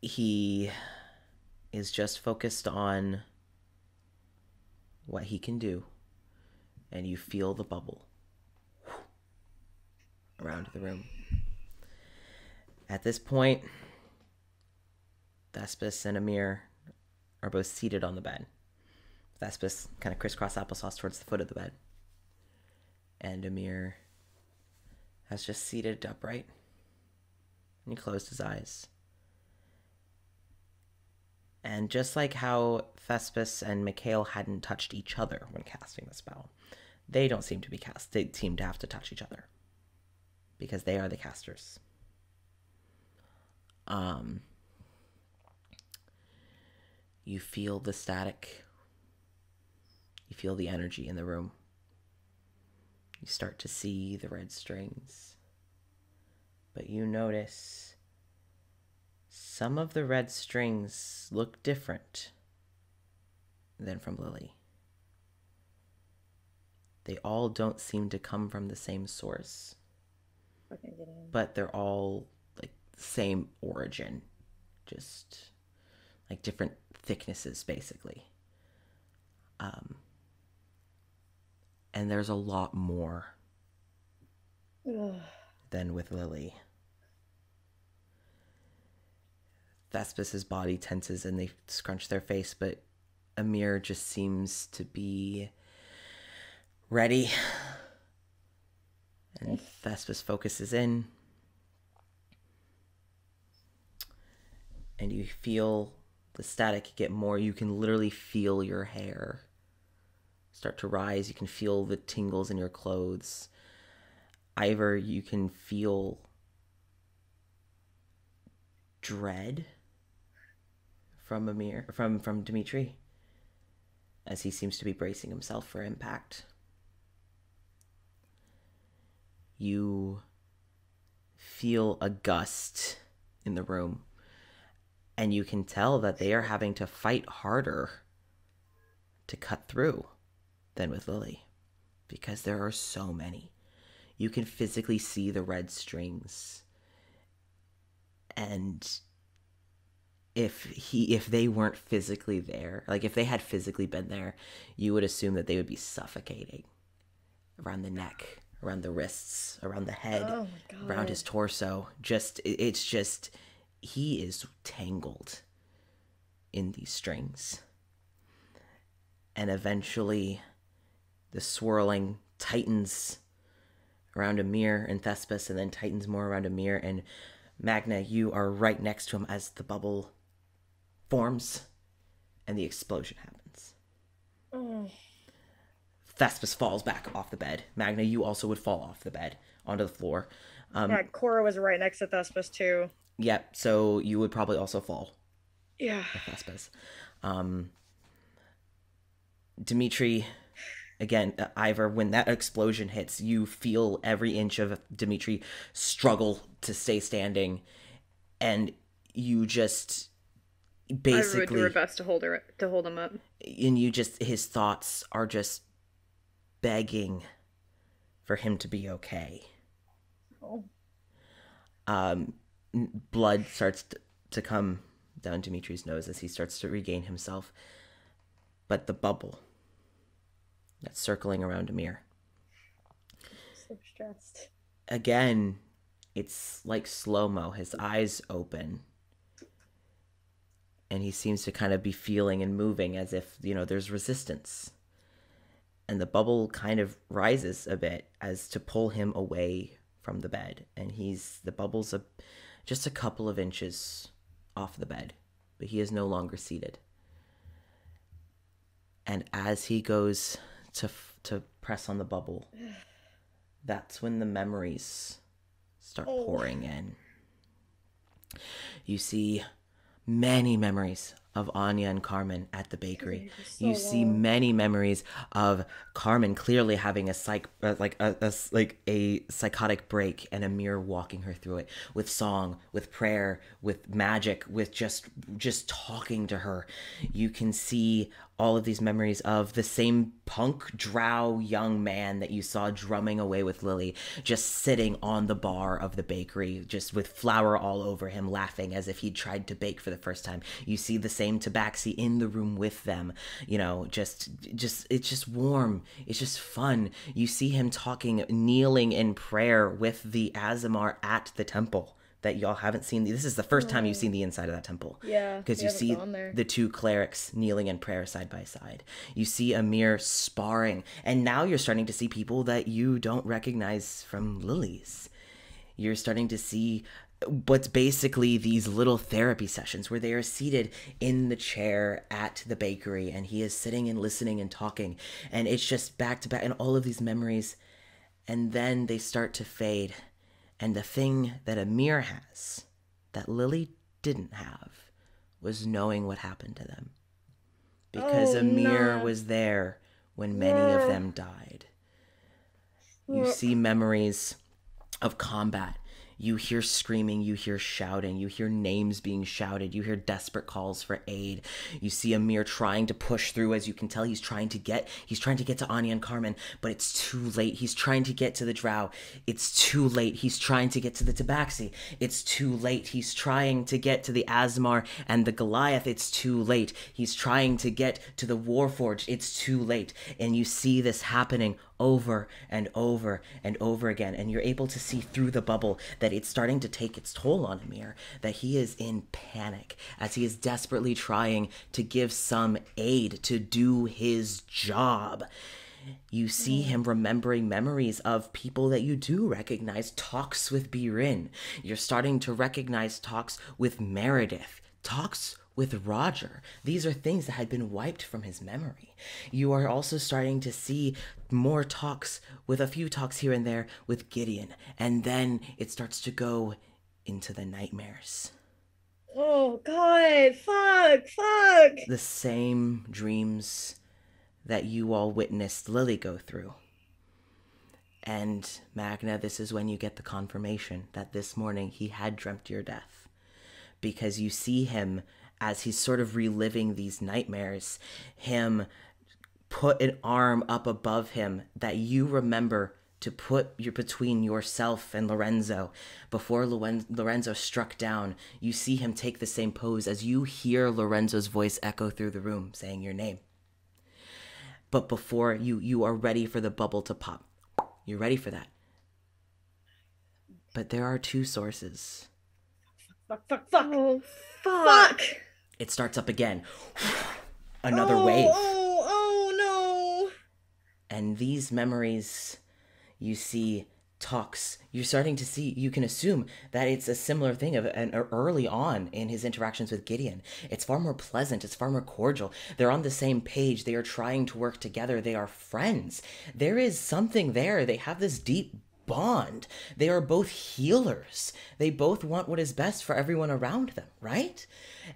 He is just focused on what he can do, and you feel the bubble around the room. At this point, Thespis and Amir are both seated on the bed. Thespis kind of crisscross applesauce towards the foot of the bed, and Amir has just seated upright, and he closed his eyes. And just like how Thespis and Mikhail hadn't touched each other when casting the spell, they don't seem to be cast. They seem to have to touch each other, because they are the casters. You feel the static. You feel the energy in the room. You start to see the red strings. But you notice some of the red strings look different than from Lily. They all don't seem to come from the same source. But they're all like the same origin, just like different thicknesses, basically. And there's a lot more than with Lily. Thespis' body tenses and they scrunch their face, but Amir just seems to be ready. And Thespis focuses in. And you feel the static get more. You can literally feel your hair start to rise. You can feel the tingles in your clothes. Ivor, you can feel dread from Amir, from Dimitri, as he seems to be bracing himself for impact. You feel a gust in the room, and you can tell that they are having to fight harder to cut through than with Lily, because there are so many. You can physically see the red strings. And if they weren't physically there, like if they had physically been there, you would assume that they would be suffocating around the neck, around the wrists, around the head, around his torso. It's just, he is tangled in these strings. And eventually the swirling tightens around Amir and Thespis, and then tightens more around Amir. And Magna, you are right next to him as the bubble forms and the explosion happens. Thespis falls back off the bed. Magna, you also would fall off the bed onto the floor. Yeah, Cora was right next to Thespis too. Yep, so you would probably also fall. Yeah. Thespis. Dimitri, again, Ivor, when that explosion hits, you feel every inch of Dimitri struggle to stay standing, and you just basically... I would do her best to hold him up. And you just, his thoughts are just begging for him to be okay. Blood starts to come down Dimitri's nose as he starts to regain himself. But the bubble that's circling around Amir. So stressed. Again, it's like slow-mo. His eyes open. And he seems to kind of be feeling and moving as if, there's resistance. And the bubble kind of rises a bit as to pull him away from the bed. And the bubble's just a couple of inches off the bed. But he is no longer seated. And as he goes to press on the bubble, that's when the memories start pouring in. You see many memories of Anya and Carmen at the bakery. You see many memories of Carmen clearly having a psychotic break, and Amir walking her through it with song, with prayer, with magic, with just talking to her. You can see all of these memories of the same punk drow young man that you saw drumming away with Lily, just sitting on the bar of the bakery, just with flour all over him, laughing as if he'd tried to bake for the first time. You see the same Tabaxi in the room with them, it's just warm. It's just fun. You see him kneeling in prayer with the Azamar at the temple that y'all haven't seen. This is the first time you've seen the inside of that temple. Yeah. Because you see the two clerics kneeling in prayer side by side. You see Amir sparring. And now you're starting to see people that you don't recognize from Lily's. You're starting to see what's basically these little therapy sessions where they are seated in the chair at the bakery, and he is sitting and listening and talking. And it's just back to back and all of these memories. And then they start to fade. And the thing that Amir has, that Lily didn't have, was knowing what happened to them. Because Amir was there when many of them died. You see memories of combat. You hear screaming, you hear shouting, you hear names being shouted, you hear desperate calls for aid. You see Amir trying to push through. As you can tell, he's trying to get to Anya and Carmen, but it's too late. He's trying to get to the drow. It's too late. He's trying to get to the Tabaxi. It's too late. He's trying to get to the Asmar and the Goliath. It's too late. He's trying to get to the Warforged. It's too late. And you see this happening over and over and over again, and you're able to see through the bubble that it's starting to take its toll on Amir, that he is in panic as he is desperately trying to give some aid to do his job. You see him remembering memories of people that you do recognize, talks with Birin. You're starting to recognize talks with Meredith, talks with Roger. These are things that had been wiped from his memory. You are also starting to see more talks, with a few talks here and there, with Gideon. And then it starts to go into the nightmares. Oh, God. Fuck. The same dreams that you all witnessed Lily go through. And Magna, this is when you get the confirmation that this morning he had dreamt your death. Because you see him as he's sort of reliving these nightmares, him put an arm up above him that you remember to put between yourself and Lorenzo. Before Lorenzo struck down, you see him take the same pose as you hear Lorenzo's voice echo through the room saying your name. But before you are ready for the bubble to pop. You're ready for that. But there are two sources. Fuck. Oh, Fuck. It starts up again. Another wave. Oh no. And these memories, you see, talks. You're starting to see, you can assume that it's a similar thing early on in his interactions with Gideon. It's far more pleasant. It's far more cordial. They're on the same page. They are trying to work together. They are friends. There is something there. They have this deep bond. They are both healers. They both want what is best for everyone around them, right?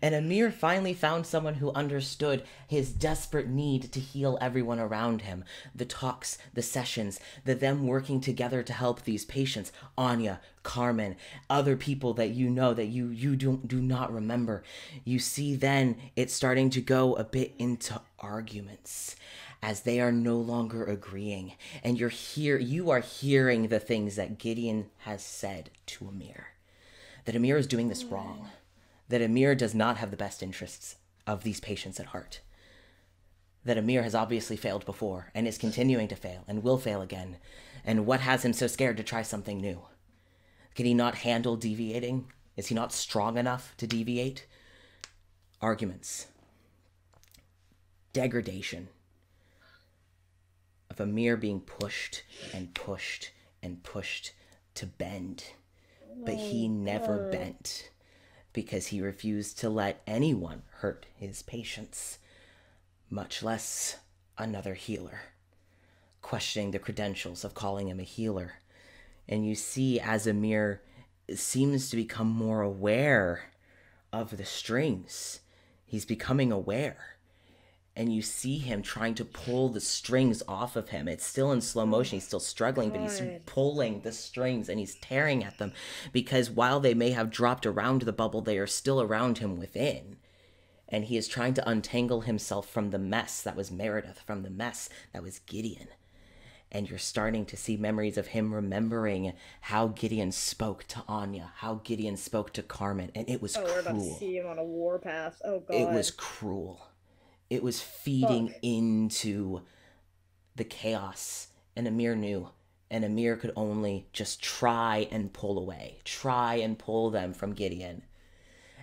And Amir finally found someone who understood his desperate need to heal everyone around him. The talks, the sessions, them working together to help these patients. Anya, Carmen, other people that you know that you do not remember. You see then it's starting to go a bit into arguments as they are no longer agreeing. And you are hearing the things that Gideon has said to Amir. That Amir is doing this wrong. That Amir does not have the best interests of these patients at heart. That Amir has obviously failed before and is continuing to fail and will fail again. And what has him so scared to try something new? Can he not handle deviating? Is he not strong enough to deviate? Arguments. Degradation. Of Amir being pushed and pushed and pushed to bend. But he never bent. Because he refused to let anyone hurt his patients, much less another healer, questioning the credentials of calling him a healer. And you see as Amir seems to become more aware of the strings, he's becoming aware. And you see him trying to pull the strings off of him. It's still in slow motion. He's still struggling, but he's pulling the strings and he's tearing at them. Because while they may have dropped around the bubble, they are still around him within. And he is trying to untangle himself from the mess that was Meredith, from the mess that was Gideon. And you're starting to see memories of him remembering how Gideon spoke to Anya, how Gideon spoke to Carmen. And it was cruel. We're about to see him on a warpath. Oh, God. It was cruel. It was feeding into the chaos, and Amir knew. And Amir could only just try and pull away, try and pull them from Gideon.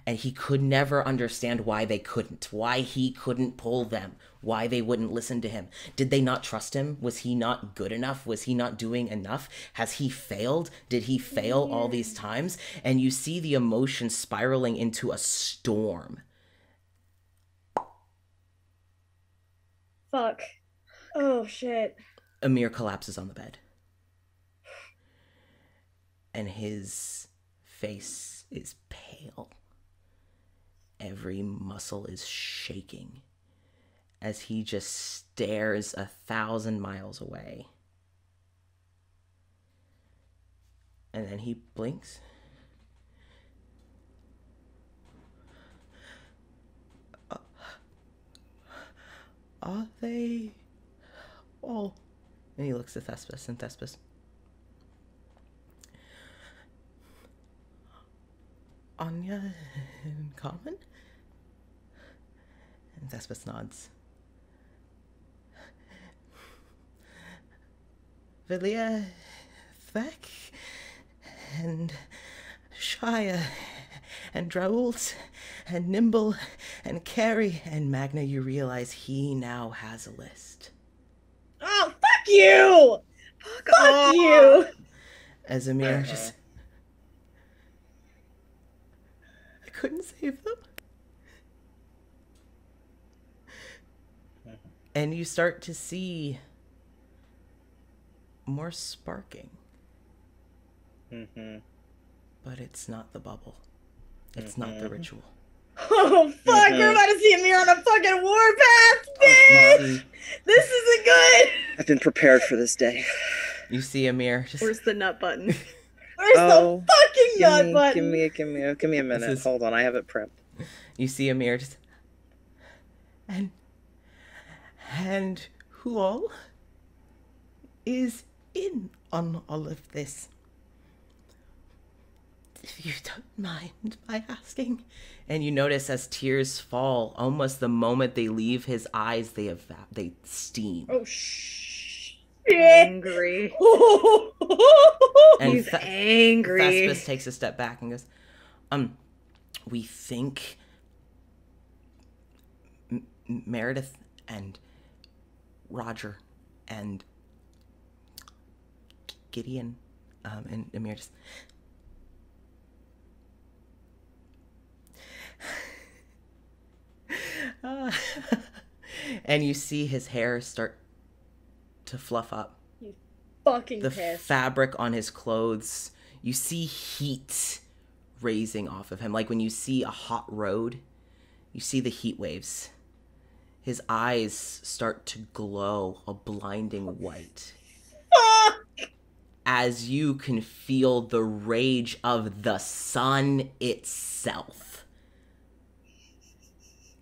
And he could never understand why they couldn't, why he couldn't pull them, why they wouldn't listen to him. Did they not trust him? Was he not good enough? Was he not doing enough? Has he failed? Did he fail all these times? And you see the emotion spiraling into a storm. Fuck. Oh, shit. Amir collapses on the bed. And his face is pale. Every muscle is shaking as he just stares 1,000 miles away. And then he blinks. Are they all? And he looks at Thespis, and Thespis. Anya and Carmen? And Thespis nods. Villia, Thek, and Shia, and Drault, and Nimble, and Carrie, and Magna. You realize he now has a list. Oh, fuck you! Fuck you! As Amir just... I couldn't save them. And you start to see more sparking. Mm-hmm. But it's not the bubble. It's not the ritual. Oh, fuck! We're about to see Amir on a fucking warpath, bitch! This isn't good! I've been prepared for this day. You see Amir just... Where's the nut button? Where's the fucking nut button? Give me a minute. Hold on, I have it prepped. You see Amir just... And who all is in on all of this. If you don't mind my asking. And you notice as tears fall, almost the moment they leave his eyes, they steam. Oh, shh. Angry. And He's angry. Thespis takes a step back and goes, we think Meredith and Roger and Gideon and Amir just... and you see his hair start to fluff up. You fucking the pissed. Fabric on his clothes. You see heat raising off of him. Like when you see a hot road, you see the heat waves. His eyes start to glow a blinding white. As you can feel the rage of the sun itself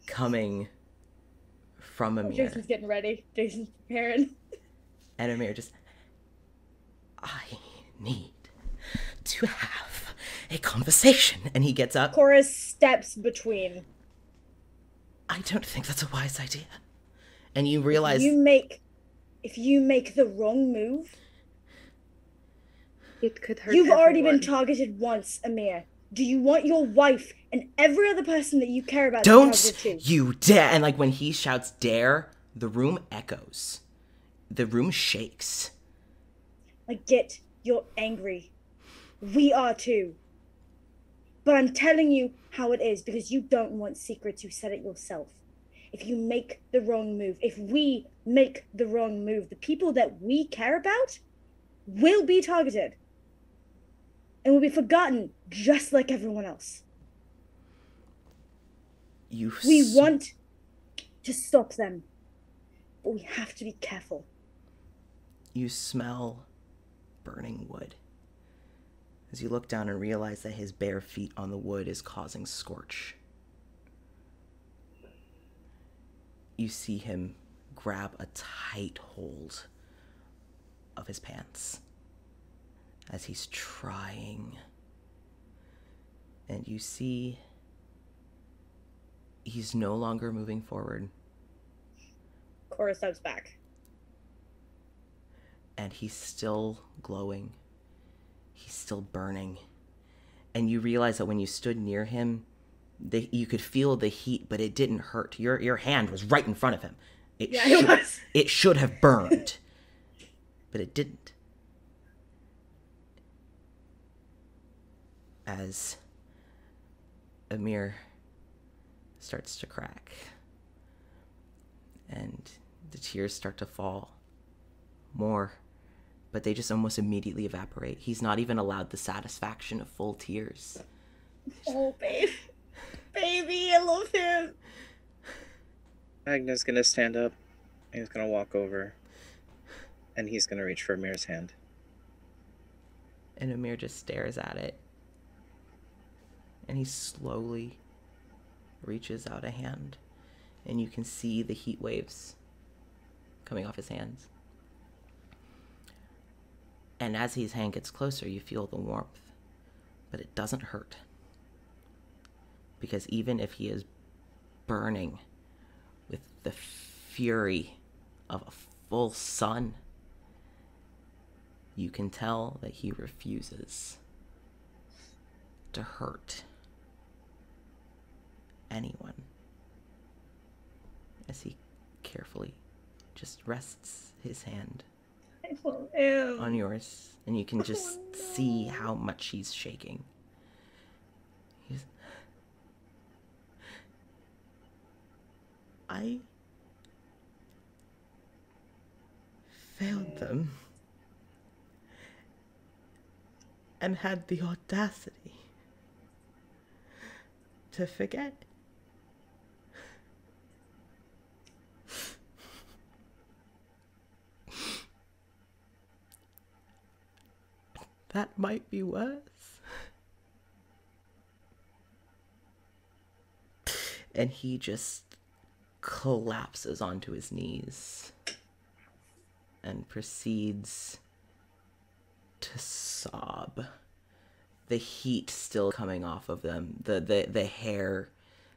coming from Amir. Jason's getting ready. Jason's preparing. And Amir just, I need to have a conversation. And he gets up. Chorus steps between. I don't think that's a wise idea. And you realize... If you make the wrong move... It could hurt You've already everyone. been targeted once, Amir. Do you want your wife and every other person that you care about Don't to be targeted too? you dare! And like when he shouts dare, the room echoes. The room shakes. I get you're angry. We are too. But I'm telling you how it is because you don't want secrets. You said it yourself. If you make the wrong move, if we make the wrong move, the people that we care about will be targeted. And will be forgotten just like everyone else. We want to stop them. But we have to be careful. You smell burning wood. As you look down and realize that his bare feet on the wood is causing scorch. You see him grab a tight hold of his pants as he's trying. And you see he's no longer moving forward. Cora steps back. And he's still glowing. He's still burning. And you realize that when you stood near him, you could feel the heat, but it didn't hurt. Your hand was right in front of him. It should have burned. But it didn't. As Amir starts to crack. And the tears start to fall. More. But they just almost immediately evaporate. He's not even allowed the satisfaction of full tears. Oh, babe. Baby, I love him. Magna's gonna stand up. He's gonna walk over. And he's gonna reach for Amir's hand. And Amir just stares at it. And he slowly reaches out a hand. And you can see the heat waves coming off his hands. And as his hand gets closer, you feel the warmth. But it doesn't hurt. Because even if he is burning with the fury of a full sun, you can tell that he refuses to hurt anyone. As he carefully just rests his hand on yours, and you can just see how much he's shaking. I failed them and had the audacity to forget. That might be worse. And he just collapses onto his knees and proceeds to sob. The heat still coming off of them, the hair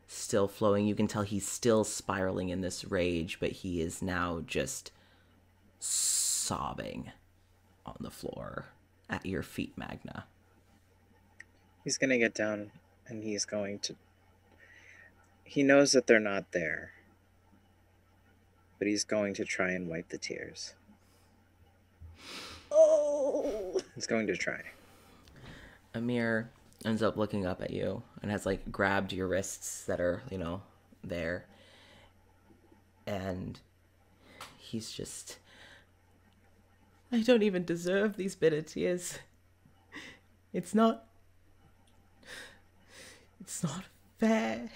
still flowing. You can tell he's still spiraling in this rage, but he is now just sobbing on the floor at your feet, Magna. He's gonna get down and he's going to... He knows that they're not there, but he's going to try and wipe the tears. Oh! He's going to try. Amir ends up looking up at you and has, like, grabbed your wrists that are, you know, there. And he's just... I don't even deserve these bitter tears. It's not fair.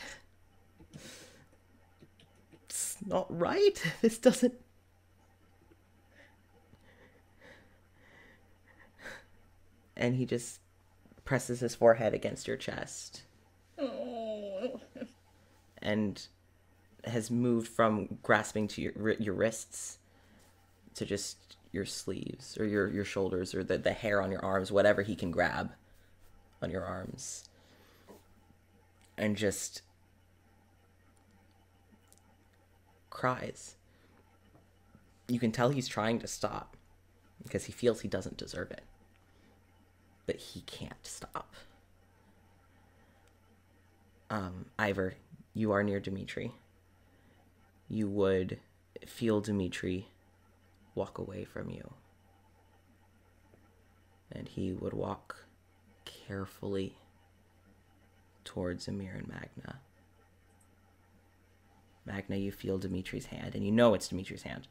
It's not right. This doesn't... And he just presses his forehead against your chest. Oh. And has moved from grasping to your wrists to just your sleeves or your shoulders or the hair on your arms, whatever he can grab on your arms. And just cries. You can tell he's trying to stop because he feels he doesn't deserve it. But he can't stop. Ivor, you are near Dimitri. You would feel Dimitri walk away from you. And he would walk carefully towards Amir and Magna. Magna, you feel Dimitri's hand, and you know it's Dimitri's hand.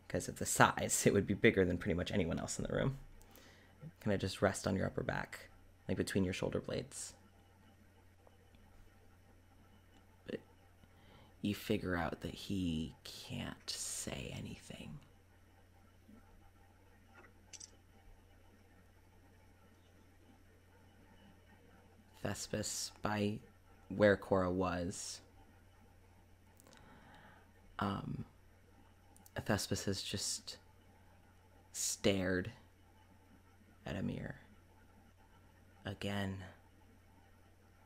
Because of the size, it would be bigger than pretty much anyone else in the room. Kind of just rest on your upper back, like between your shoulder blades. But you figure out that he can't say anything. Thespis, by where Cora was, Thespis has just stared at Amir. Again,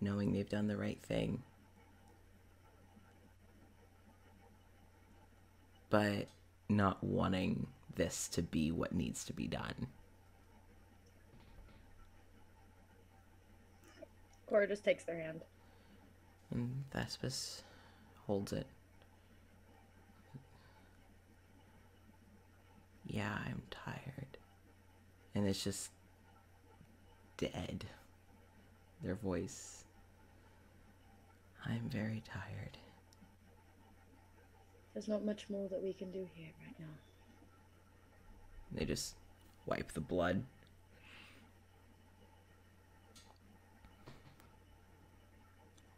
knowing they've done the right thing. But not wanting this to be what needs to be done. Cora just takes their hand. And Thespis holds it. Yeah, I'm tired. And it's just dead. Their voice. I'm very tired. There's not much more that we can do here right now. They just wipe the blood.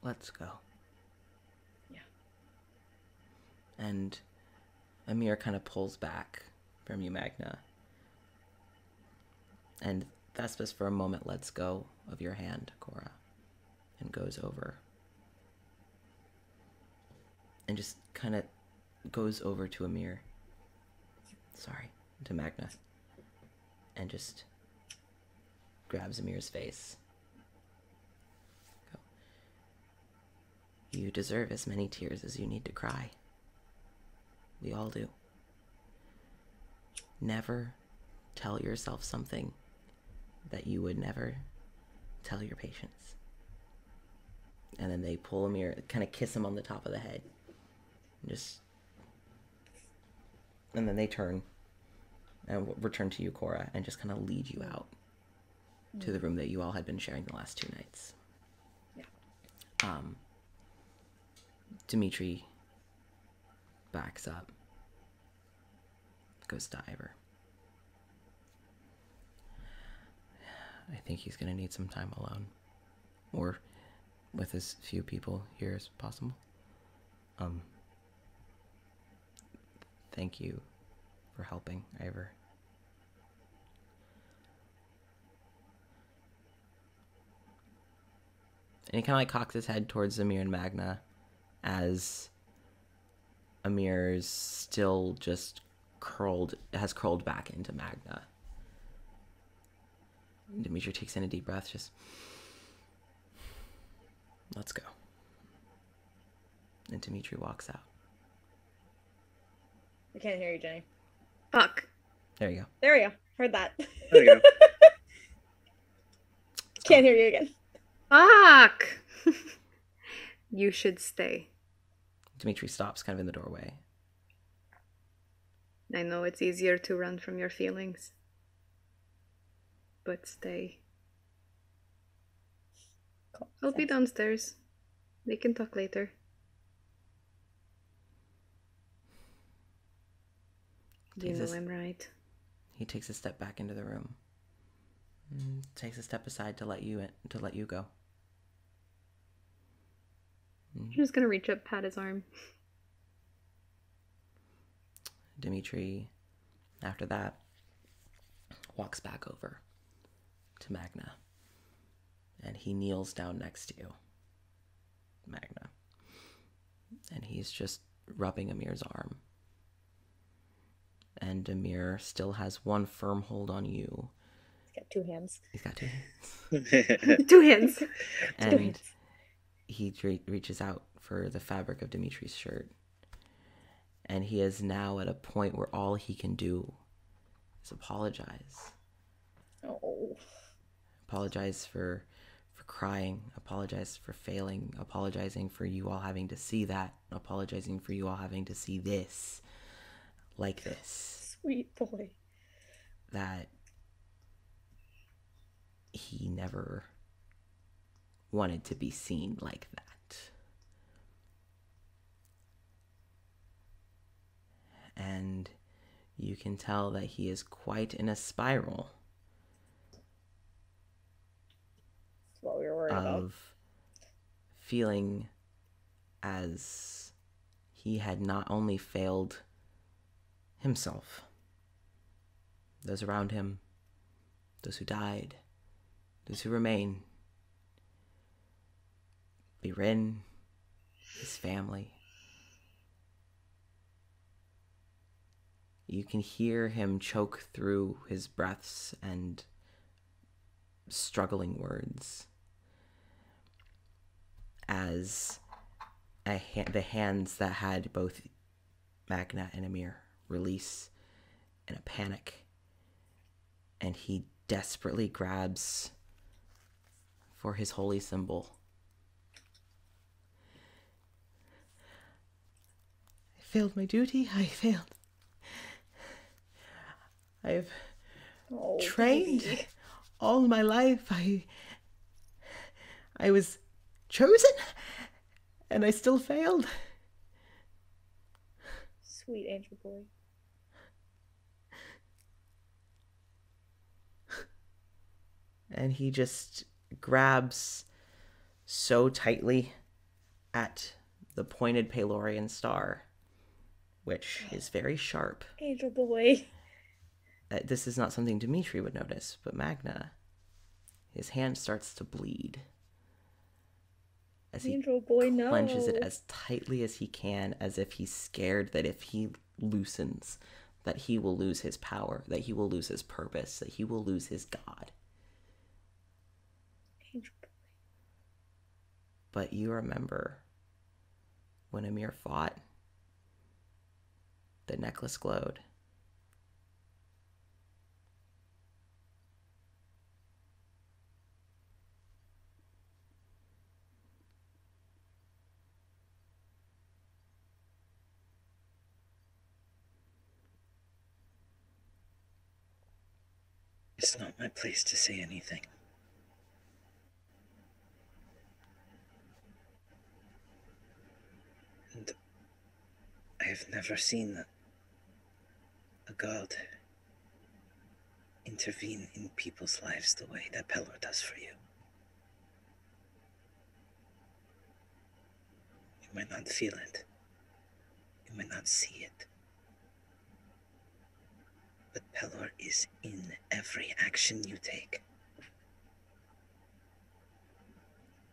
Let's go. Yeah. And Amir kind of pulls back from you, Magna. And Thespis for a moment lets go of your hand, Cora, and goes over. And just kind of goes over to Amir. Sorry, to Magna. And just grabs Amir's face. Go. You deserve as many tears as you need to cry. We all do. Never tell yourself something that you would never tell your patients. And then they pull Amir, kind of kiss him on the top of the head. And then they turn and return to you, Cora, and just kind of lead you out to the room that you all had been sharing the last 2 nights. Yeah. Dimitri backs up, goes to Ivor. I think he's going to need some time alone. Or with as few people here as possible. Thank you for helping, Ivor. And he kind of like cocks his head towards Amir and Magna as Amir's still just has curled back into Magna. Dimitri takes in a deep breath, just, let's go. And Dimitri walks out. I can't hear you, Jenny. Fuck. There you go. There we go. Heard that. There you go. Can't hear you again. Fuck! You should stay. Dimitri stops kind of in the doorway. I know it's easier to run from your feelings. But stay. I'll be downstairs. We can talk later. You know I'm right. He takes a step back into the room. Takes a step aside to let you go. I'm just gonna reach up, pat his arm. Dimitri, after that, walks back over to Magna. And he kneels down next to you, Magna. And he's just rubbing Amir's arm. And Amir still has one firm hold on you. He's got 2 hands. He's got 2 hands. 2 hands. And he reaches out for the fabric of Dimitri's shirt. And he is now at a point where all he can do is apologize. Oh. Apologize for crying. Apologize for failing. Apologizing for you all having to see that. Apologizing for you all having to see this. Like this. Sweet boy. That he never wanted to be seen like that. And you can tell that he is quite in a spiral. That's what we were worried about. Of feeling as he had not only failed himself, those around him, those who died, those who remain, Birin, his family. You can hear him choke through his breaths and struggling words as the hands that had both Magna and Amir release in a panic, and he desperately grabs for his holy symbol. I failed my duty. I failed. I've trained baby. all my life. I was chosen, and I still failed. Sweet angel boy. And he just grabs so tightly at the pointed Pelorian star, which is very sharp. Angel boy. This is not something Dimitri would notice, but Magna, his hand starts to bleed as he Angel boy, no. clenches it as tightly as he can, as if he's scared that if he loosens, that he will lose his power, that he will lose his purpose, that he will lose his god. Angel boy. But you remember when Amir fought, the necklace glowed. It's not my place to say anything. And I have never seen a god intervene in people's lives the way that Pelor does for you. You might not feel it. You might not see it. But Pelor is in every action you take.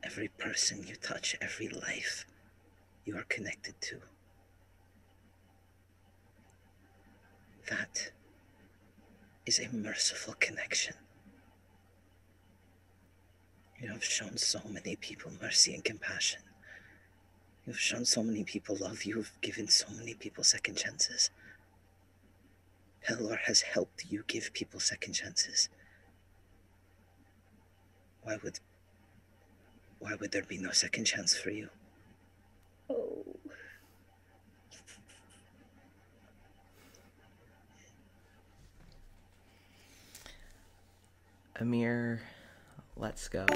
Every person you touch, every life you are connected to. That is a merciful connection. You have shown so many people mercy and compassion. You've shown so many people love. You've given so many people second chances. Pelor has helped you give people second chances. Why would there be no second chance for you? Oh. Amir lets go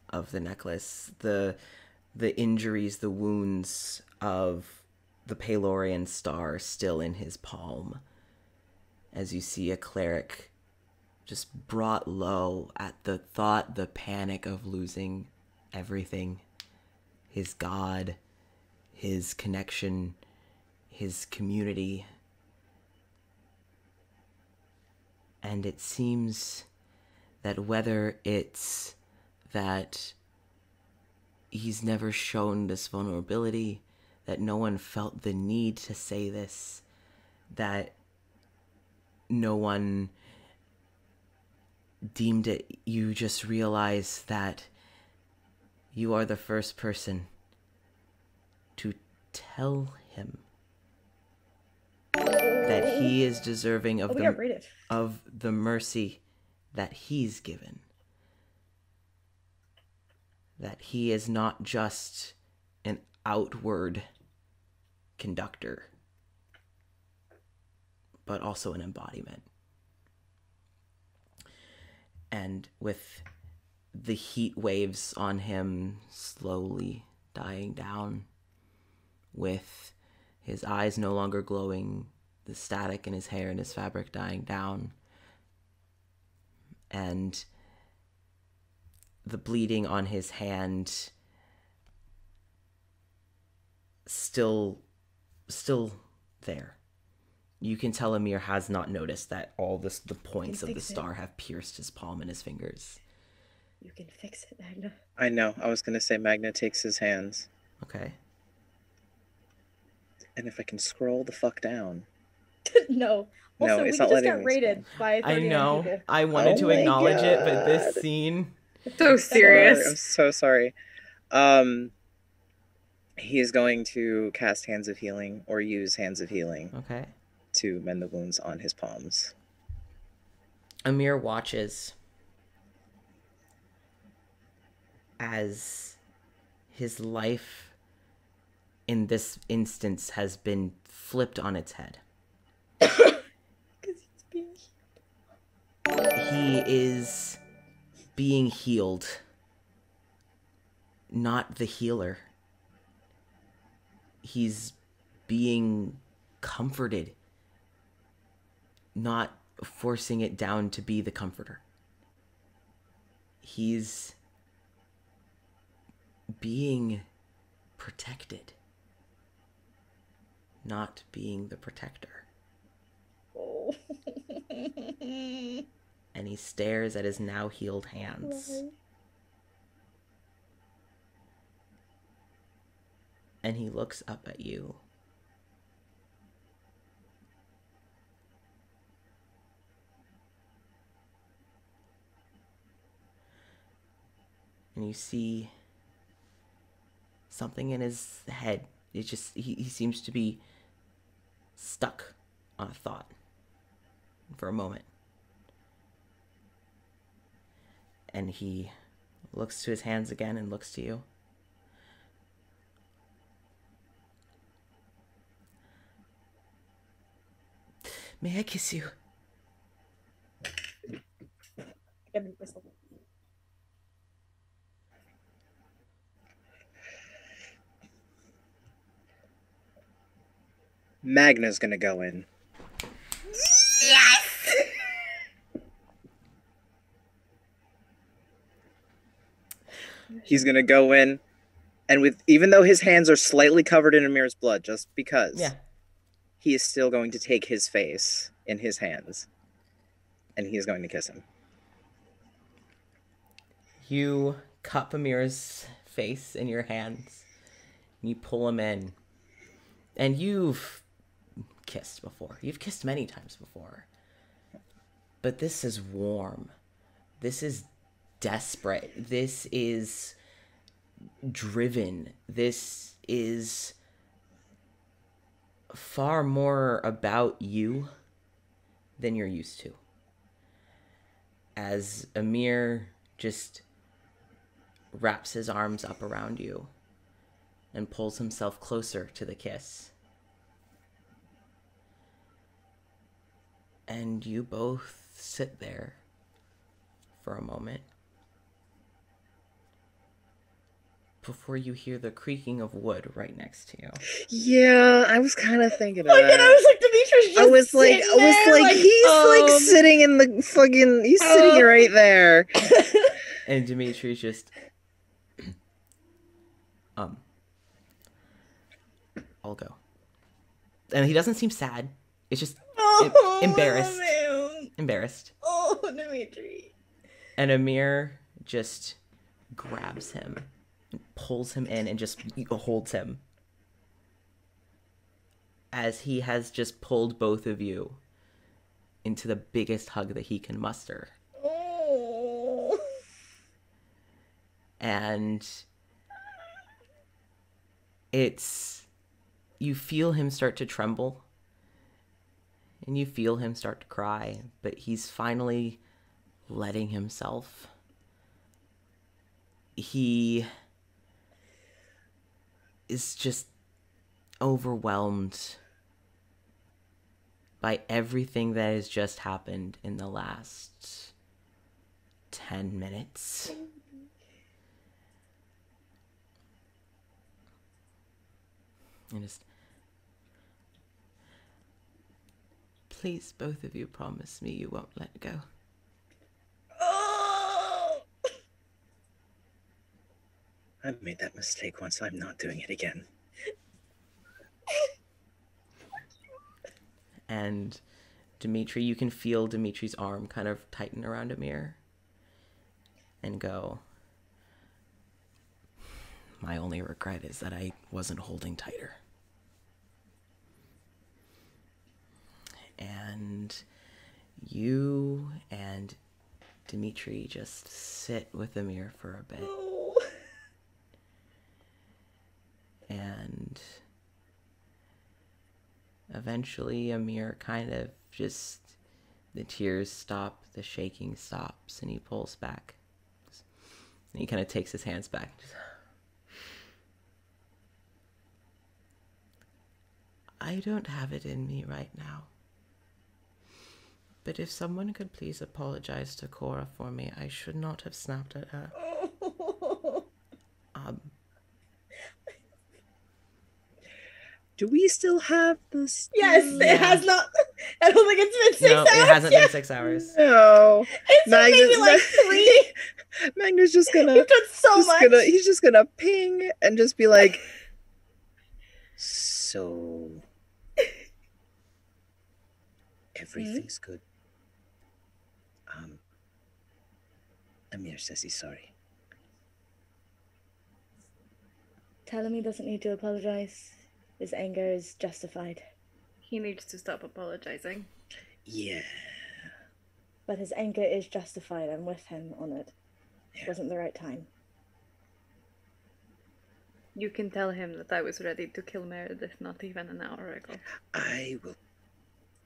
of the necklace. The injuries, the wounds of the Pelorian star still in his palm. As you see a cleric just brought low at the thought, the panic of losing everything. His god, his connection, his community. And it seems that whether it's that he's never shown this vulnerability, that no one felt the need to say this, that no one deemed it, you just realize that you are the first person to tell him that he is deserving of the mercy that he's given. That he is not just an outward conductor, but also an embodiment. And with the heat waves on him slowly dying down, with his eyes no longer glowing, the static in his hair and his fabric dying down, and the bleeding on his hand still there. You can tell Amir has not noticed that all the points of the star have pierced his palm and his fingers. You can fix it, Magna. I know. I was going to say Magna takes his hands. Okay. And if I can scroll the fuck down. No. No, Also, it's we not just letting got me rated by 39 I know. people. I wanted to my acknowledge it, but God. this scene... So serious. I'm so sorry. He is going to cast Hands of Healing, or use Hands of Healing, Okay. to mend the wounds on his palms. Amir watches as his life in this instance has been flipped on its head. He is being healed, not the healer. He's being comforted, not forcing it down to be the comforter. He's being protected, not being the protector. Oh. And he stares at his now healed hands. Why? And he looks up at you. And you see something in his head. It just, he seems to be stuck on a thought for a moment. And he looks to his hands again and looks to you. May I kiss you? Magna's gonna go in. Yes! He's gonna go in, and even though his hands are slightly covered in Amir's blood, just because, Yeah. he is still going to take his face in his hands, and he is going to kiss him. You cup Amir's face in your hands, and you pull him in, And you've kissed before. You've kissed many times before. But this is warm. This is desperate. This is driven. This is far more about you than you're used to. As Amir just wraps his arms up around you and pulls himself closer to the kiss. And you both sit there for a moment before you hear the creaking of wood right next to you. Yeah, I was kind of thinking of Like, that. and I was like, Demetrius just he's sitting in the fucking, he's sitting right there. And Dimitri's just, I'll go. And he doesn't seem sad. It's just embarrassed. Man. Embarrassed. Oh, Dimitri. And Amir just grabs him and pulls him in and just holds him. As he has just pulled both of you into the biggest hug that he can muster. Oh. And you feel him start to tremble. And you feel him start to cry. But he's finally letting himself. He is just overwhelmed by everything that has just happened in the last 10 minutes. And just, please, both of you, promise me you won't let go. Oh. I've made that mistake once. I'm not doing it again. And Dimitri, you can feel Dimitri's arm kind of tighten around Amir and go, my only regret is that I wasn't holding tighter. And you and Dimitri just sit with Amir for a bit. Oh. And eventually Amir kind of just, the tears stop, the shaking stops, and he pulls back. And he kind of takes his hands back. I don't have it in me right now. But if someone could please apologize to Cora for me, I should not have snapped at her. Do we still have this? Yes, it has not. I don't think it's been 6 hours. No, it hasn't yet. been 6 hours. No. It's been maybe like 3. Magnus just gonna. You've done so much. He's just gonna ping and just be like, so everything's good. Amir says he's sorry. Tell him he doesn't need to apologize. His anger is justified. He needs to stop apologizing. Yeah. But his anger is justified. I'm with him on it. Yeah. It wasn't the right time. You can tell him that I was ready to kill Meredith not even an hour ago. I will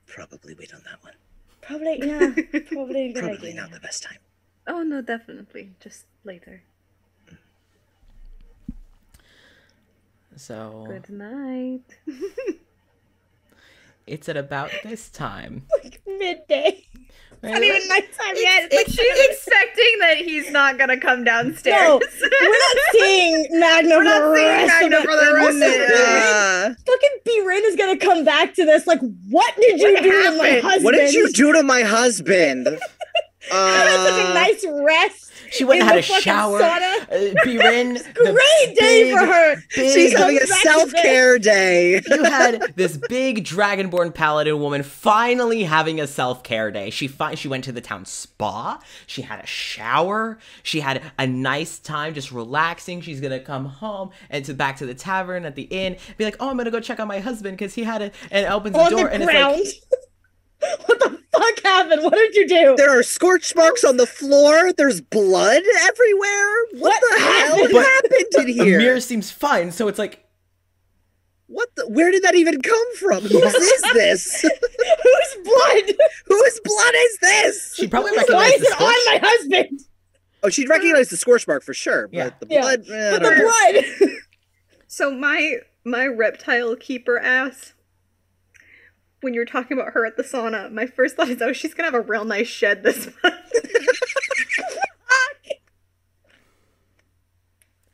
probably wait on that one. Probably, yeah. Probably a good Probably idea. not the best time. Oh no, definitely. Just later. So Good night. it's at about this time. Like midday. Right? Not even nighttime yet. It's like She's expecting that he's not gonna come downstairs. no, we're not seeing Magna We're not for the seeing rest Magna of for the rest of it. Fucking B-Rin is gonna come back to this like, what did you do to my husband? What did you do to my husband? Such a nice rest. She went and in had the a fucking shower. sauna. Birin, Great day for her. She's having a comes back to self-care day. You had this big dragonborn paladin woman finally having a self-care day. She went to the town spa. She had a shower. She had a nice time just relaxing. She's gonna come home and back to the tavern at the inn. Be like, oh, I'm gonna go check on my husband because he had it, and opens the door and it's like. What the fuck happened? What did you do? There are scorch marks on the floor. There's blood everywhere. What the hell happened in here? Amir seems fine, so it's like, where did that even come from? Whose is this? Whose blood? Whose blood is this? she probably Why recognized is the it on scorch. my husband? Oh, she'd recognize the scorch mark for sure, but Yeah. the blood. But the blood. So my reptile keeper ass, when you're talking about her at the sauna, my first thought is, oh, she's gonna have a real nice shed this month.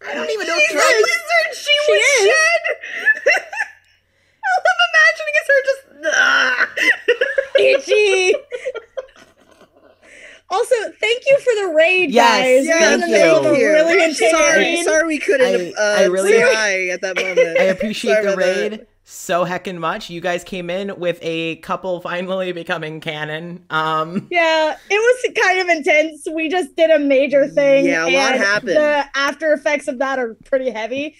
I don't even know She's if a lizard! She would is. shed! All I'm imagining is her just... Itchy. Also, thank you for the raid, Yes, guys. yeah, We're in the thank middle of a you. really intense Sorry, raid. sorry we couldn't I really- say hi at that moment. I appreciate Sorry the about that. raid so heckin' much. You guys came in with a couple finally becoming canon. Yeah, it was kind of intense. We just did a major thing. Yeah, a lot and happened. The after effects of that are pretty heavy.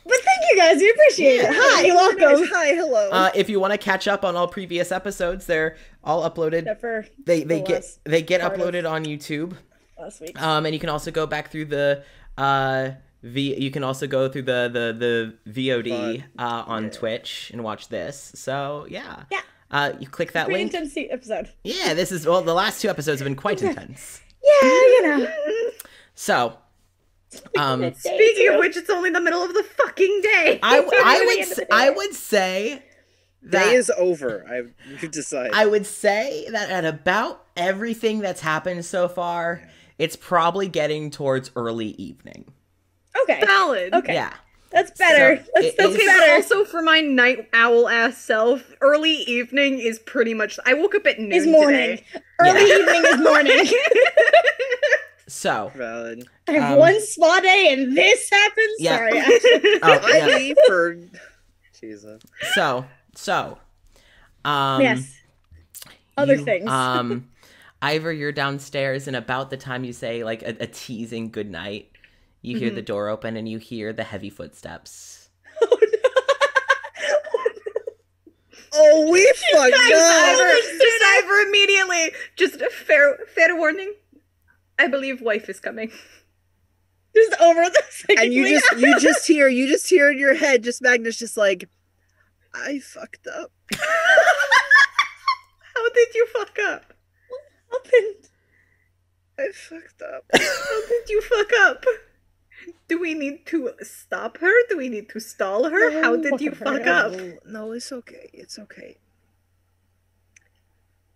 But thank you guys. We appreciate it. Yeah. Hi, welcome. Hi, hello. If you want to catch up on all previous episodes, they're all uploaded. Except for They the get part of uploaded on YouTube. last week. And you can also go back through the you can also go through the VOD on Twitch and watch this. So yeah. Yeah. You click that Pretty link. intense episode. Yeah, this is the last two episodes have been quite intense. Yeah, you know. So Speaking of which, it's only the middle of the fucking day. I would say that Day is over. We've decided. I would say that at about everything that's happened so far, it's probably getting towards early evening. Okay. Valid. Okay. Yeah. That's better. So, that's it- that's Okay, better. but also for my night owl ass self, early evening is pretty much. I woke up at noon Is morning. today. Early Yeah. evening is morning. So, Valid. I have one spa day and this happens. Yeah. Sorry. Actually. oh, yeah. Finally, for Jesus. so, Yes. Other things. Ivor, you're downstairs, and about the time you say like a teasing goodnight, you hear the door open and you hear the heavy footsteps. Oh, we fucked Just Ivor immediately. Just a fair warning. I believe wife is coming. Just over the second And you just hear in your head, just Magnus just like, I fucked up. How did you fuck up? happened. I fucked up. How did you fuck up? Do we need to stop her? Do we need to stall her? How did you fuck up? No, it's okay. It's okay.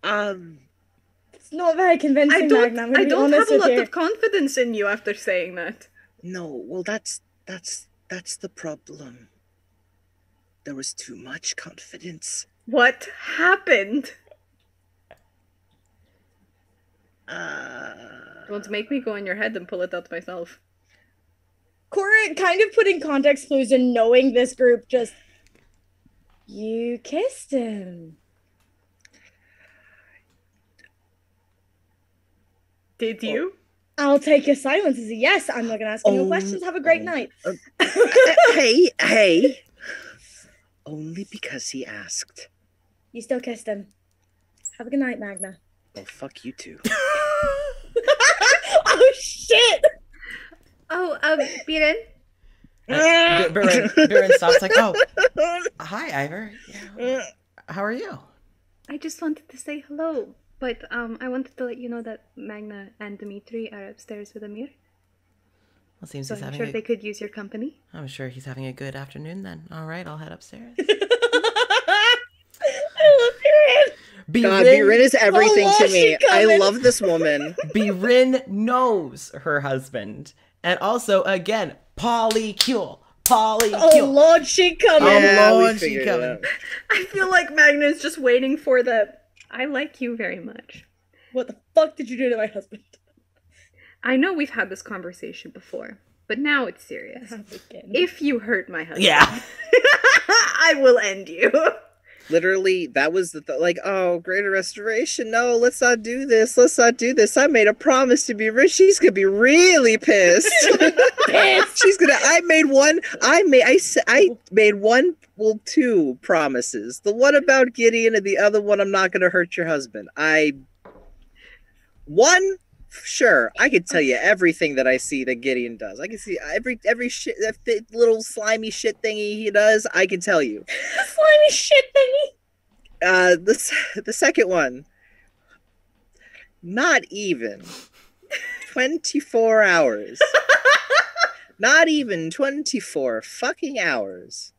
It's not very convincing, I don't. Magna. I'm gonna I be don't honest have a with lot you. of confidence in you after saying that. No, well, that's the problem. There was too much confidence. What happened? Don't make me go in your head and pull it out myself. Cora, kind of putting context clues and knowing this group, just you kissed him. Did you? I'll take your silence as a yes. I'm not gonna ask any more questions. Have a great night. Hey. Only because he asked. You still kissed him. Have a good night, Magna. Oh, fuck you too. Oh shit! Oh, Biren? Biren stops like, oh, hi, Ivor. Yeah. How are you? I just wanted to say hello, but I wanted to let you know that Magna and Dimitri are upstairs with Amir, Well, seems so he's I'm having sure they could use your company. I'm sure he's having a good afternoon then. All right, I'll head upstairs. I love your God, Birin is everything Oh, to she me. I coming. love this woman. Birin knows her husband. And also, again, polycule. Oh Lord, she coming. Yeah, we Lord, she figured it coming. out. I feel like Magna is just waiting for the. I like you very much. What the fuck did you do to my husband? I know we've had this conversation before, but now it's serious. Again. If you hurt my husband, Yeah. I will end you. Literally, that was the like, oh, greater restoration. No, let's not do this. Let's not do this. I made a promise to be rich. She's gonna be really pissed. She's gonna. I made one. Well, two promises. The one about Gideon, and the other one, I'm not gonna hurt your husband. One. Sure, I could tell you everything that I see that Gideon does. I can see every shit, that little slimy shit thingy he does. I can tell you. Slimy shit thingy. The second one, not even 24 hours. Not even 24 fucking hours.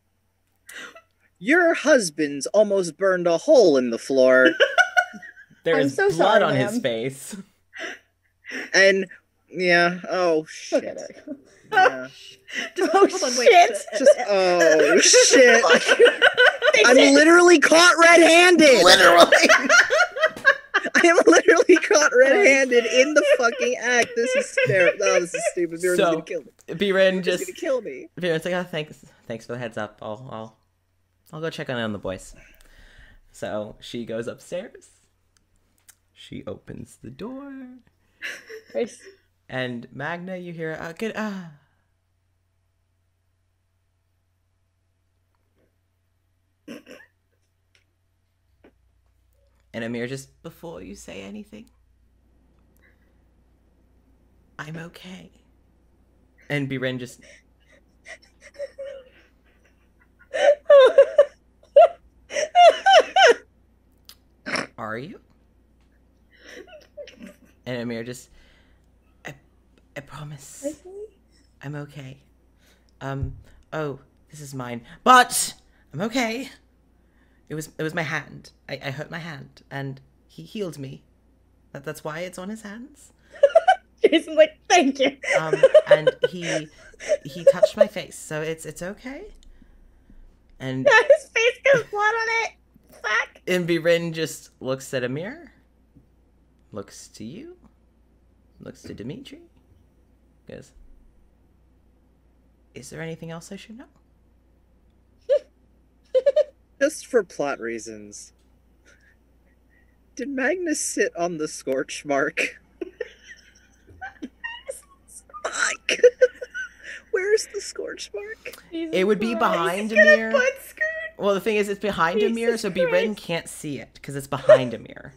Your husband's almost burned a hole in the floor. There I'm is so blood sorry, on his ma'am. face. And yeah, oh shit. Look at her. Yeah. Just Oh, hold on, wait. shit. Just oh shit. Fix I'm it. literally caught red-handed. Literally. I am literally caught red-handed in the fucking act. This is terrible. No, this is stupid. They're So, gonna kill me. Biren They're just gonna kill me. Biren's like, oh, thanks for the heads up. I'll go check on the boys. So she goes upstairs. She opens the door. Grace. And Magna, you hear good And Amir, just before you say anything, I'm okay. And Biren just are you? And Amir just I promise. I'm okay. Oh, this is mine. But I'm okay. It was my hand. I hurt my hand and he healed me. That's why it's on his hands. Jason's like, thank you. And he touched my face, so it's okay. And Yeah, his face got blood on it. Fuck. and Biren just looks at Amir, looks to you, looks to Dimitri, goes, is there anything else I should know? Just for plot reasons. Did Magnus sit on the scorch mark? Fuck. Where's the scorch mark? It would be behind He's gonna Amir. butt scoot. Well, the thing is, it's behind Amir, Jesus so Biren Christ. can't see it because it's behind Amir.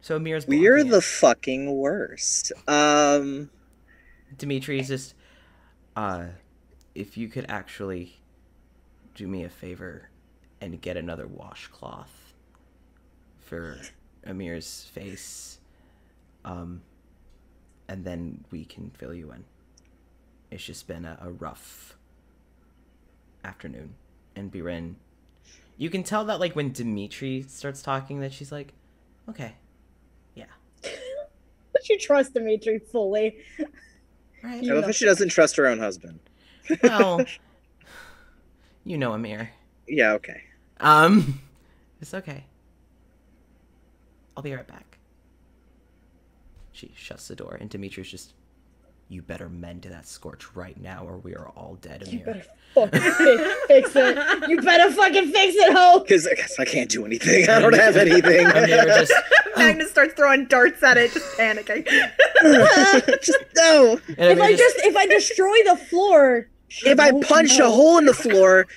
So Amir's blocking We're it. the fucking worst. Dimitri's just, if you could actually do me a favor and get another washcloth for Amir's face, and then we can fill you in. It's just been a rough afternoon. And Biren, you can tell that, like, when Dimitri starts talking, that she's like, okay, yeah, But you trust Dimitri fully. right. I love how she doesn't trust her own husband. Well, you know Amir. Yeah, okay. It's okay. I'll be right back. She shuts the door, and Dimitri's just, you better mend to that scorch right now, or we are all dead, You Amir. better fucking fix it. You better fucking fix it, ho. Because I can't do anything. I don't have anything. Amir just, Magnus starts throwing darts at it, just panicking. Just no. and If Amir if I destroy the floor, she If I won't punch know. a hole in the floor,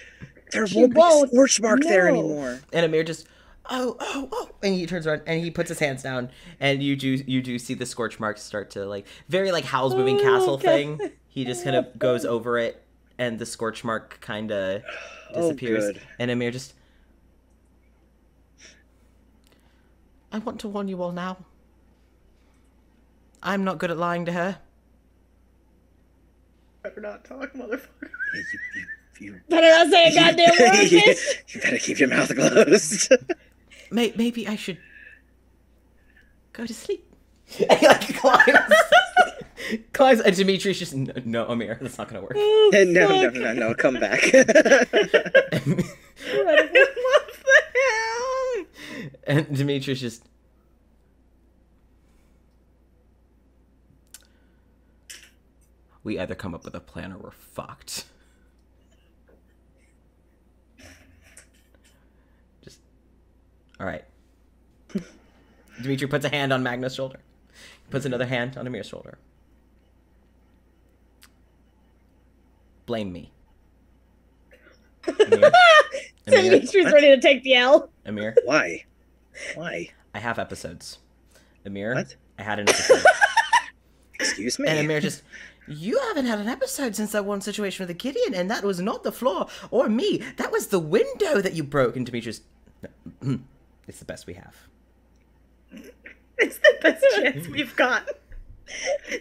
there She won't be a won't scorch mark there know. anymore. and Amir just, oh, and he turns around and he puts his hands down, and you do see the scorch marks start to, like, very like Howl's Moving Castle okay. thing. He just kind of goes over it, and the scorch mark kind of disappears. good. And Amir just, I want to warn you all now. I'm not good at lying to her. Better not talk, motherfucker. You Better not say a goddamn word, bitch. you better keep your mouth closed. Maybe I should go to sleep. And he, like, climbs, and Dimitri's just, no, Amir, that's not gonna work. Oh, No, come back. What the hell? And Dimitri's just, we either come up with a plan or we're fucked. Just, all right. Dimitri puts a hand on Magna's shoulder. He puts another hand on Amir's shoulder. Blame me. Amir? Dimitri's ready to take the L. Amir? Why? Why? I have episodes. Amir? What? I had an episode. Excuse me? And Amir just, you haven't had an episode since that one situation with the Gideon, and that was not the floor or me. That was the window that you broke. And Dimitri's, it's the best we have. It's the best chance we've got.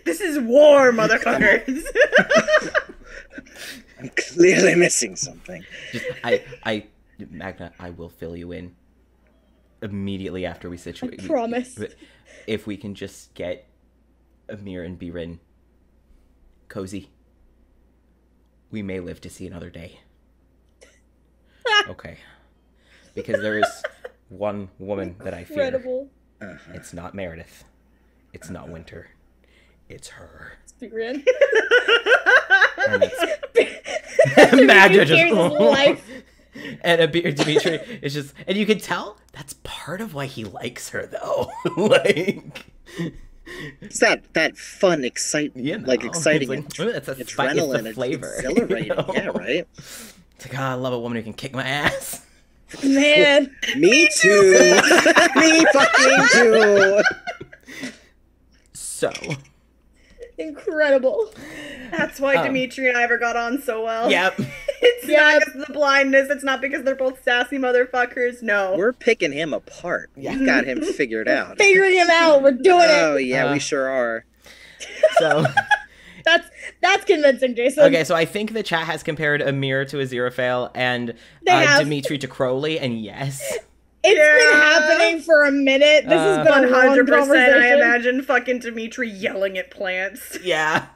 This is war, motherfuckers. I'm clearly missing something. Just, Magna, I will fill you in immediately after we situate. I promise. If we can just get Amir and Birin cozy, we may live to see another day. Okay. Because there is one woman that I fear. Incredible. It's not Meredith. It's not Winter. It's her. It's Birin. And it's Magna just life. and Dimitri is just, and you can tell that's part of why he likes her though. Like It's that fun, exciting, exciting, it's like, that's adrenaline, the flavor. it's exhilarating. You know? Yeah, right. It's like, I love a woman who can kick my ass. Man. Me too. Me fucking too. So Incredible. That's why Dimitri and Ivor got on so well. Yep. It's not because of the blindness. It's not because they're both sassy motherfuckers. No. We're picking him apart. We've got him figured out. Figuring him out. We're doing Oh it. yeah, we sure are. So That's convincing, Jason. okay, so I think the chat has compared Amir to Aziraphale and They have. Dimitri to Crowley, and yes. It's been happening for a minute. This has been a long 100%. conversation. I imagine fucking Dimitri yelling at plants. Yeah.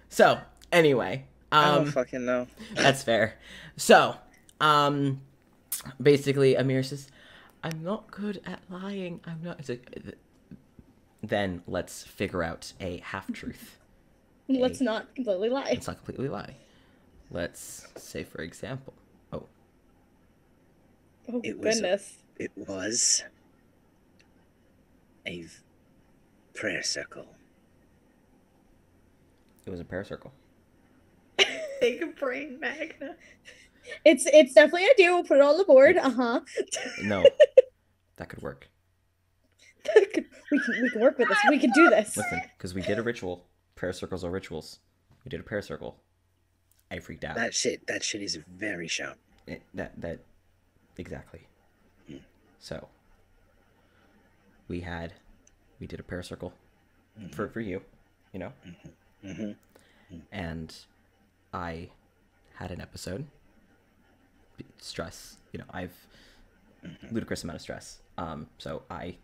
So, anyway. I don't fucking know. That's fair. So, basically, Amir says, I'm not good at lying. I'm not. It's like, then let's figure out a half-truth. Let's not completely lie. Let's not completely lie. Let's say, for example, Oh, It was goodness. It was a prayer circle. it was a prayer circle. Take a brain, Magna. It's definitely an idea. We'll put it on the board. Uh-huh. No, that could work. we can work with this. We can do this. Listen, because we did a ritual. Prayer circles are rituals. We did a prayer circle. I freaked out. That shit is very sharp. That exactly. So we did a prayer circle for you, you know, and I had an episode. Stress, you know, I've ludicrous amount of stress. So I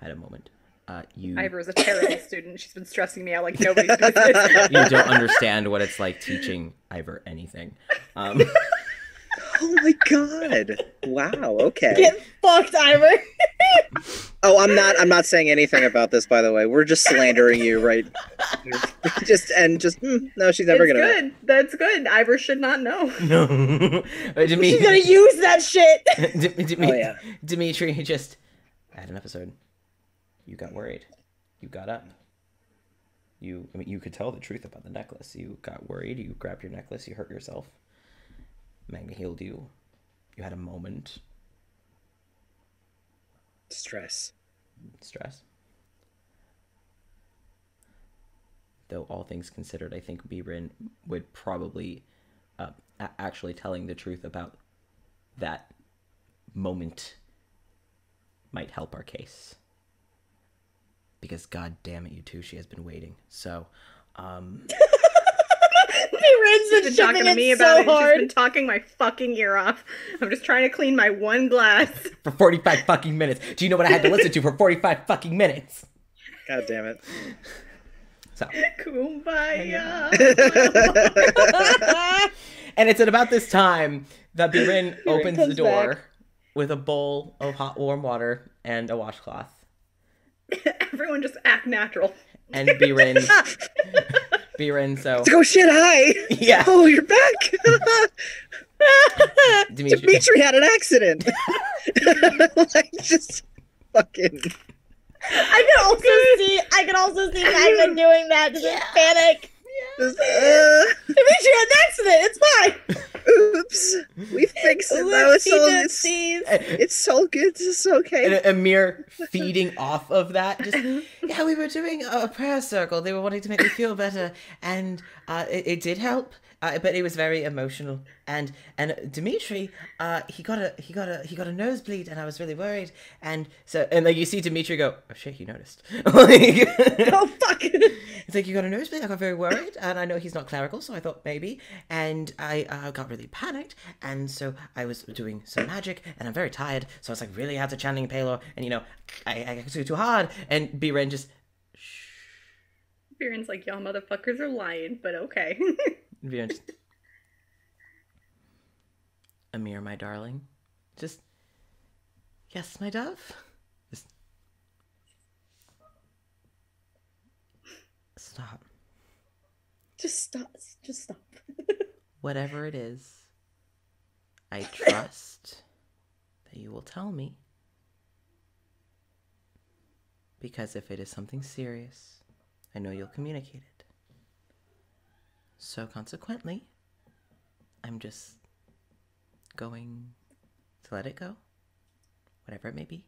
had a moment. Ivor's a terrible student. She's been stressing me out like nobody's business. You don't understand what it's like teaching Ivor anything. Oh my god! Wow. Okay. Get fucked, Ivor. Oh, I'm not saying anything about this. By the way, we're just slandering you, right? No, she's never gonna. Good. That's good. Ivor should not know. No, She's gonna use that shit. Oh yeah. Dimitri just had an episode. You got worried. You got up. You could tell the truth about the necklace. You got worried. You grabbed your necklace. You hurt yourself. Magna healed you. You had a moment. Stress. Though all things considered, I think Birin would probably actually telling the truth about that moment might help our case. Because god damn it, you two, she has been waiting. So, Birin's been talking to me so about it. hard. She's been talking my fucking ear off. I'm just trying to clean my one glass. for 45 fucking minutes. Do you know what I had to listen to for 45 fucking minutes? God damn it. So, Kumbaya. and it's at about this time that Birin opens the comes door back. with a bowl of hot warm water and a washcloth. Everyone just act natural. And Birin Biren, so Oh shit! Hi. yeah. Oh, you're back. Dimitri. Dimitri had an accident. Like just fucking. I can also see Magna doing that. Just panic. Just, Dimitri had an accident. It's fine. oops. We fixed it. Though. It's all good. It's okay. And Amir feeding off of that. Just yeah, we were doing a prayer circle. They were wanting to make me feel better, and it did help. But it was very emotional. And Dimitri, he got a nosebleed, and I was really worried. And like you see Dimitri go, oh shit, you noticed. Like, Oh fuck. it's like, you got a nosebleed. I got very worried, and I know he's not clerical, so I thought maybe. And I got really panicked, and so I was doing some magic, and I'm very tired, so I was like really after channeling Palor, and I got too hard, and Biren just. Biren's like, y'all motherfuckers are lying, but okay. Biren just, Amir, my darling, just yes, my dove. Just stop. Just stop. Just stop. Whatever it is, I trust that you will tell me. Because if it is something serious, I know you'll communicate it. So consequently, I'm just going to let it go, whatever it may be.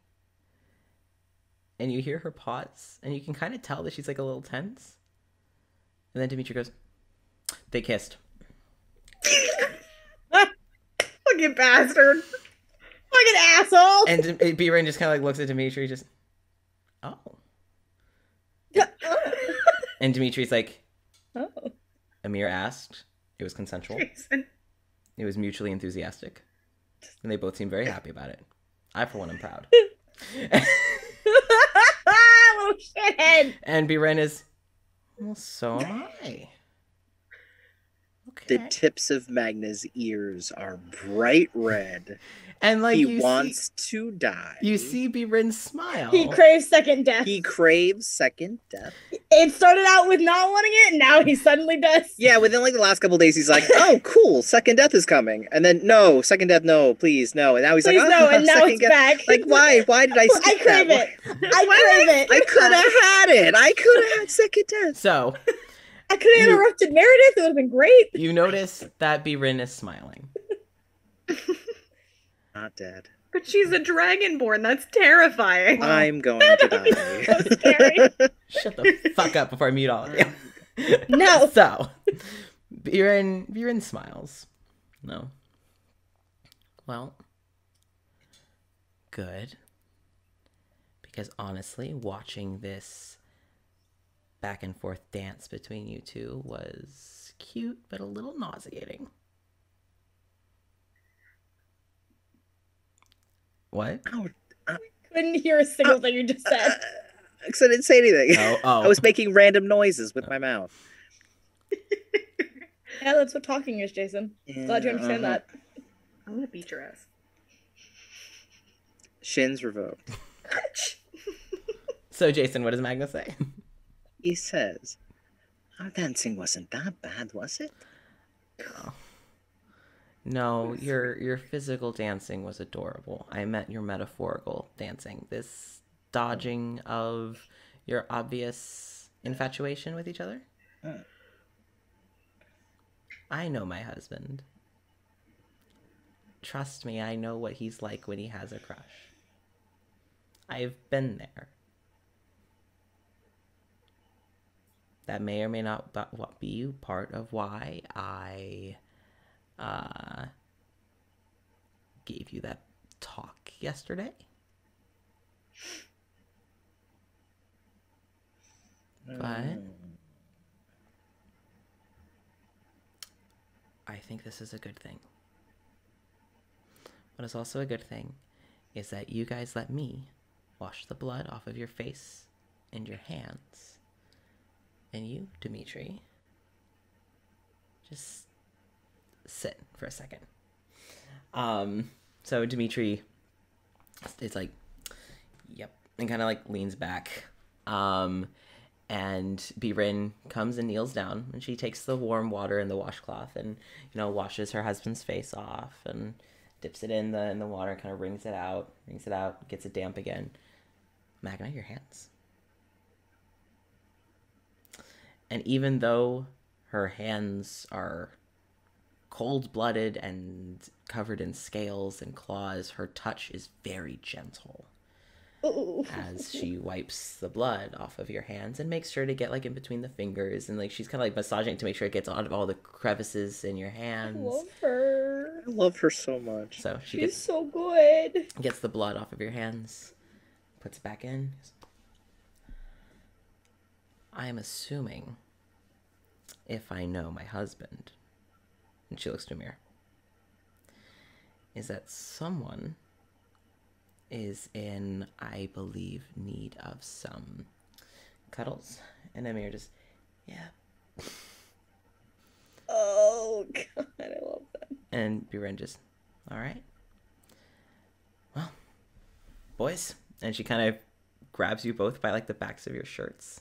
And you hear her pause, and you can kind of tell that she's like a little tense. And then Dimitri goes, they kissed. Fucking bastard. Fucking asshole. And Biren just kind of like looks at Dimitri, just, oh. And Dimitri's like, Oh. Amir asked. It was consensual. Jason. It was mutually enthusiastic. And they both seemed very happy about it. I, for one, am proud. Little shithead. And Biren is, well, so am I. Okay. The tips of Magna's ears are bright red. And like He wants to die. You see Biren smile. He craves second death. He craves second death. It started out with not wanting it, and now he suddenly does. Yeah, within like the last couple of days, he's like, "Oh, cool, second death is coming," and then no, second death, no, please, no, and now he's Please like, no, "Oh, and now second it's death." back. Like, why? Why did I skip I crave that? it. I crave it. I could have had it. I could have had second death. So, I could have interrupted Meredith. It would have been great. you notice that Biren is smiling. Not dead. But she's a dragonborn. That's terrifying. I'm going to die. So scary. Shut the fuck up before I mute all of you. No. So, Biren smiles. No. Well, good. Because honestly, watching this back and forth dance between you two was cute, but a little nauseating. What? Couldn't hear a single thing you just said. Because I didn't say anything. Oh. I was making random noises with my mouth. Yeah, that's what talking is, Jason. Glad you understand that. I'm gonna beat your ass. Shins revoked. So, Jason, what does Magna say? He says, "Our dancing wasn't that bad, was it?" Oh. No, your physical dancing was adorable. I meant your metaphorical dancing. This dodging of your obvious infatuation with each other. I know my husband. Trust me, I know what he's like when he has a crush. I've been there. That may or may not be part of why I gave you that talk yesterday. But I think this is a good thing. What is also a good thing is that you guys let me wash the blood off of your face and your hands. And you, Dimitri, just sit for a second. So Dimitri is like, yep, and kind of like leans back. And Birin comes and kneels down, and she takes the warm water in the washcloth and, washes her husband's face off and dips it in the water, kind of wrings it out, gets it damp again. Magna, your hands. And even though her hands are cold-blooded and covered in scales and claws, her touch is very gentle. Ooh. As she wipes the blood off of your hands and makes sure to get like in between the fingers, and like she's kind of like massaging to make sure it gets out of all the crevices in your hands. I love her. I love her so much. So She's so good. gets the blood off of your hands, puts it back in. I am assuming, if I know my husband, and she looks to a mirror, is that someone is in, I believe, need of some cuddles. And Amir just, yeah. Oh, God, I love that. And Biren just, all right. Well, boys. And she kind of grabs you both by, like, the backs of your shirts.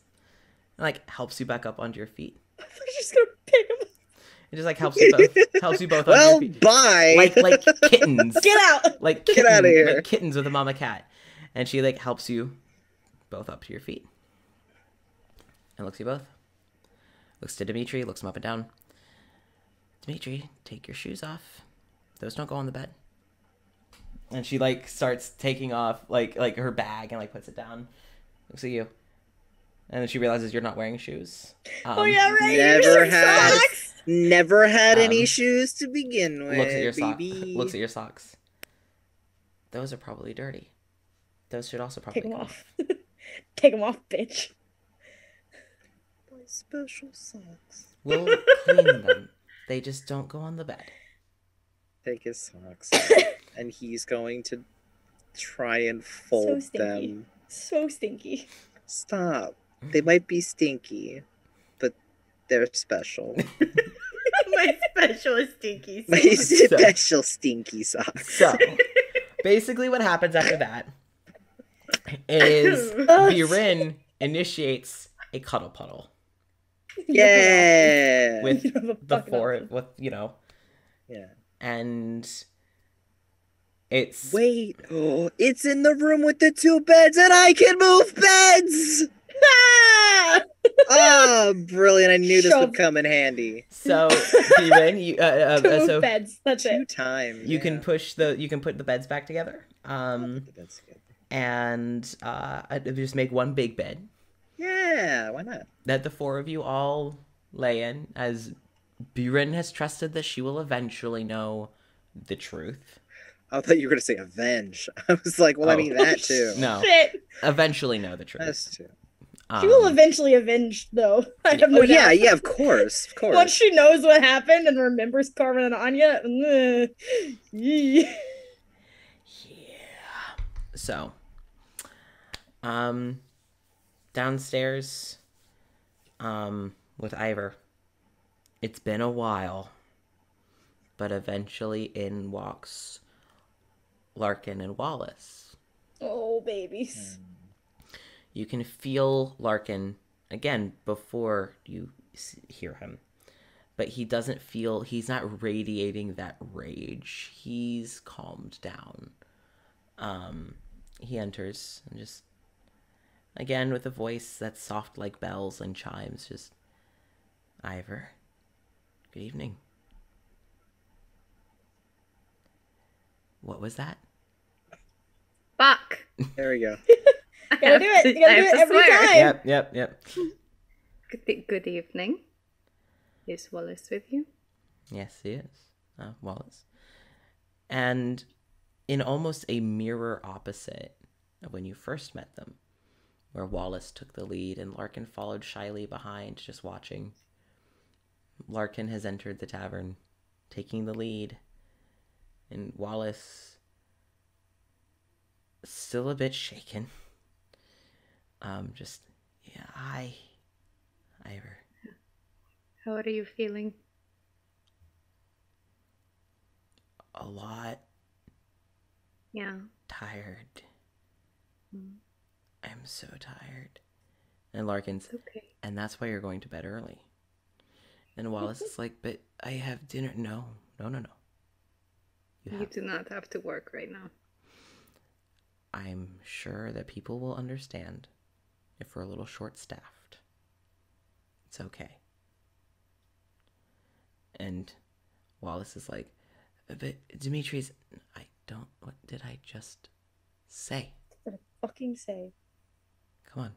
And, like, helps you back up onto your feet. I thought she's gonna pick him up. It just, like, helps you both onto Well, your feet. bye. Like kittens. Get out. Like Get outta here. Like kittens with a mama cat. And she like helps you both up to your feet. And looks at you both. Looks to Dimitri, looks him up and down. Dimitri, take your shoes off. Those don't go on the bed. And she like starts taking off like her bag and like puts it down. Looks at you. And then she realizes you're not wearing shoes. Oh yeah, right. Never Your had, socks. never had any shoes to begin with. Looks at your socks. baby. Looks at your socks. Those are probably dirty. Those should also probably Take them come off. Take them off, bitch. My special socks. We'll clean them. They just don't go on the bed. Take his socks off, and he's going to try and fold stinky. them. So stinky. Stop. They might be stinky, but they're special. My special stinky My socks. special stinky socks. So, basically what happens after that is Birin initiates a cuddle puddle Yeah. with You don't have a the fucking four, option. with, Yeah. and it's... Wait. Oh, it's in the room with the two beds, and I can move beds. Ah! Ah, brilliant! I knew this would Shove. come in handy. So, Birin, you, Two so beds. That's Two it. times. you can put the beds back together, That's good. and just make one big bed Yeah, why not? that the four of you all lay in, as Birin has trusted that she will eventually know the truth. I thought you were gonna say avenge. I was like, well, I Oh. mean that too. No, Shit. eventually know the truth. That's true. She will eventually avenge, though. I have no Oh yeah, doubt. yeah, of course, of course. Once she knows what happened and remembers Carmen and Anya, yee. Yeah. So, downstairs, with Ivor, it's been a while, but eventually in walks Larkin and Wallace. Oh, babies. You can feel Larkin, again, before you hear him. But he's not radiating that rage. He's calmed down. He enters and just, again, with a voice that's soft like bells and chimes, just, Ivor, good evening. What was that? Fuck. There we go. Gotta do it. You gotta do it every time. Yep. Good evening. Is Wallace with you? Yes, he is. Wallace. And in almost a mirror opposite of when you first met them, where Wallace took the lead and Larkin followed shyly behind, just watching, Larkin has entered the tavern, taking the lead, and Wallace, still a bit shaken, Ivor. How are you feeling? A lot Yeah. tired. I'm so tired. And Larkin's, Okay. and that's why you're going to bed early. And Wallace is like, but I have dinner. No. You do not have to work right now. I'm sure that people will understand if we're a little short-staffed. It's okay. And Wallace is like, but Dimitri's, what did I just say? What did I fucking say? Come on.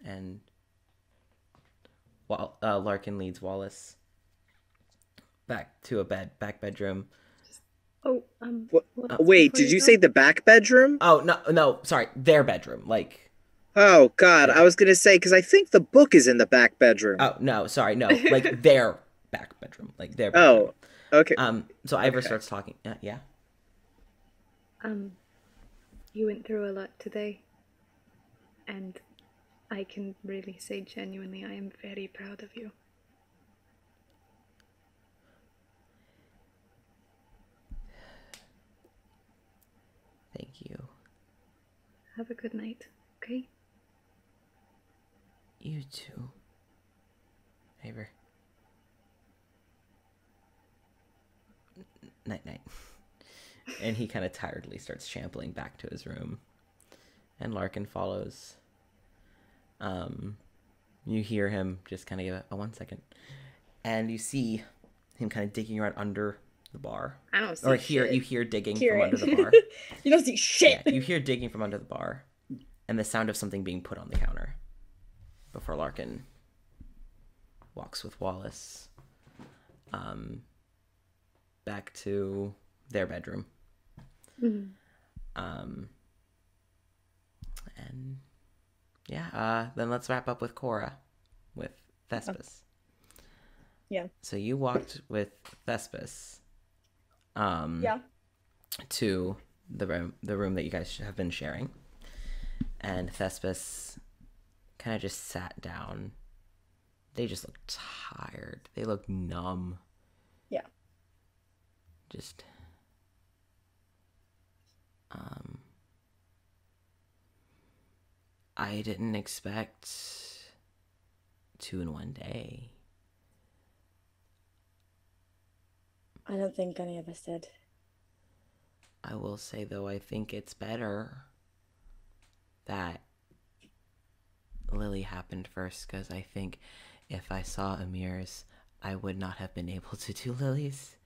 And Larkin leads Wallace back to a back bedroom. Oh, Wait, did you say the back bedroom? Oh, no, sorry, their bedroom, like. Oh, God, I was gonna say, because I think the book is in the back bedroom. Oh, no, sorry, no, like their back bedroom, like their bedroom. Oh, okay. So Ivor starts talking, yeah? You went through a lot today, and I can really say genuinely I am very proud of you. Thank you. Have a good night, okay? You too, Ivor. Night. And he kind of tiredly starts shambling back to his room. And Larkin follows. You hear him just kind of give a 1 second. And you see him kind of digging around under the bar. I don't see Or shit. you hear digging from under the bar. You don't see shit. Yeah, you hear digging from under the bar. And the sound of something being put on the counter. Before Larkin walks with Wallace back to their bedroom. Mm-hmm. And yeah, then let's wrap up with Cora, with Thespis. Yeah. So you walked with Thespis to the room that you guys have been sharing. And Thespis kind of just sat down. They just looked tired. They looked numb. Yeah. Just I didn't expect 2 in 1 day. I don't think any of us did. I will say, though, I think it's better that Lily happened first, because I think if I saw Amir's, I would not have been able to do Lily's.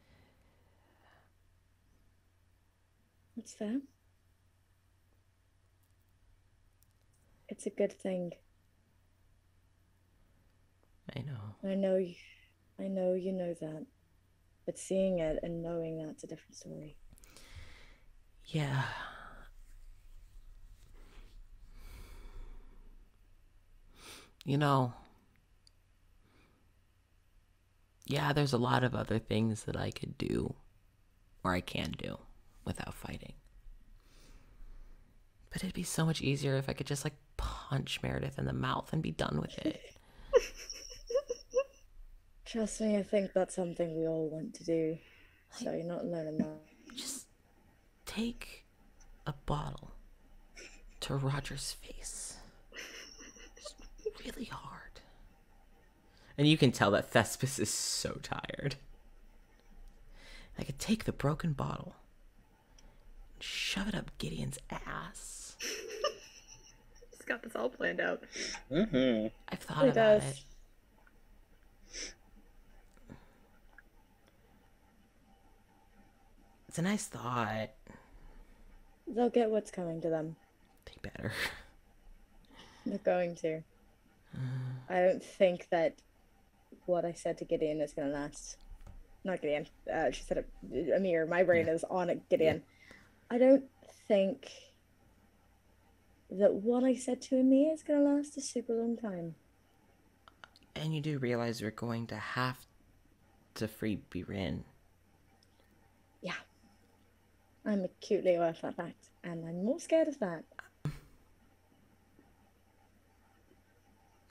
That's fair. It's a good thing. I know. I know you know that. But seeing it and knowing that's a different story. Yeah. You know, yeah, there's a lot of other things that I could do, or I can do, without fighting. But it'd be so much easier if I could just, like, punch Meredith in the mouth and be done with it. Trust me, I think that's something we all want to do. So you're not alone in that. Just take a bottle to Roger's face. Just really hard. And you can tell that Thespis is so tired. I could take the broken bottle and shove it up Gideon's ass. He's got this all planned out. Mm-hmm. I've thought about it. It's a nice thought. They'll get what's coming to them. They better. They're going to. I don't think what I said to Gideon is going to last. Not Gideon. She said it. Amir. My brain is on it. Gideon. Yeah. I don't think that what I said to Amir is going to last a super long time. And you do realize we're going to have to free Birin. Yeah. I'm acutely aware of that fact, and I'm more scared of that.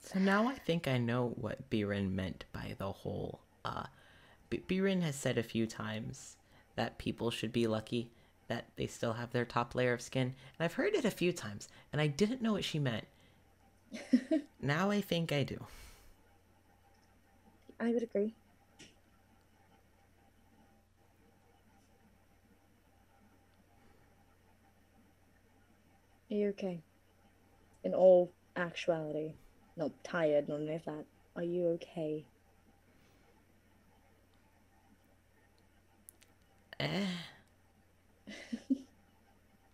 So now I think I know what Birin meant by the whole, Birin has said a few times that people should be lucky that they still have their top layer of skin, and I've heard it a few times, and I didn't know what she meant. Now I think I do. I would agree. Are you okay? In all actuality, not tired, not any of that. Are you okay?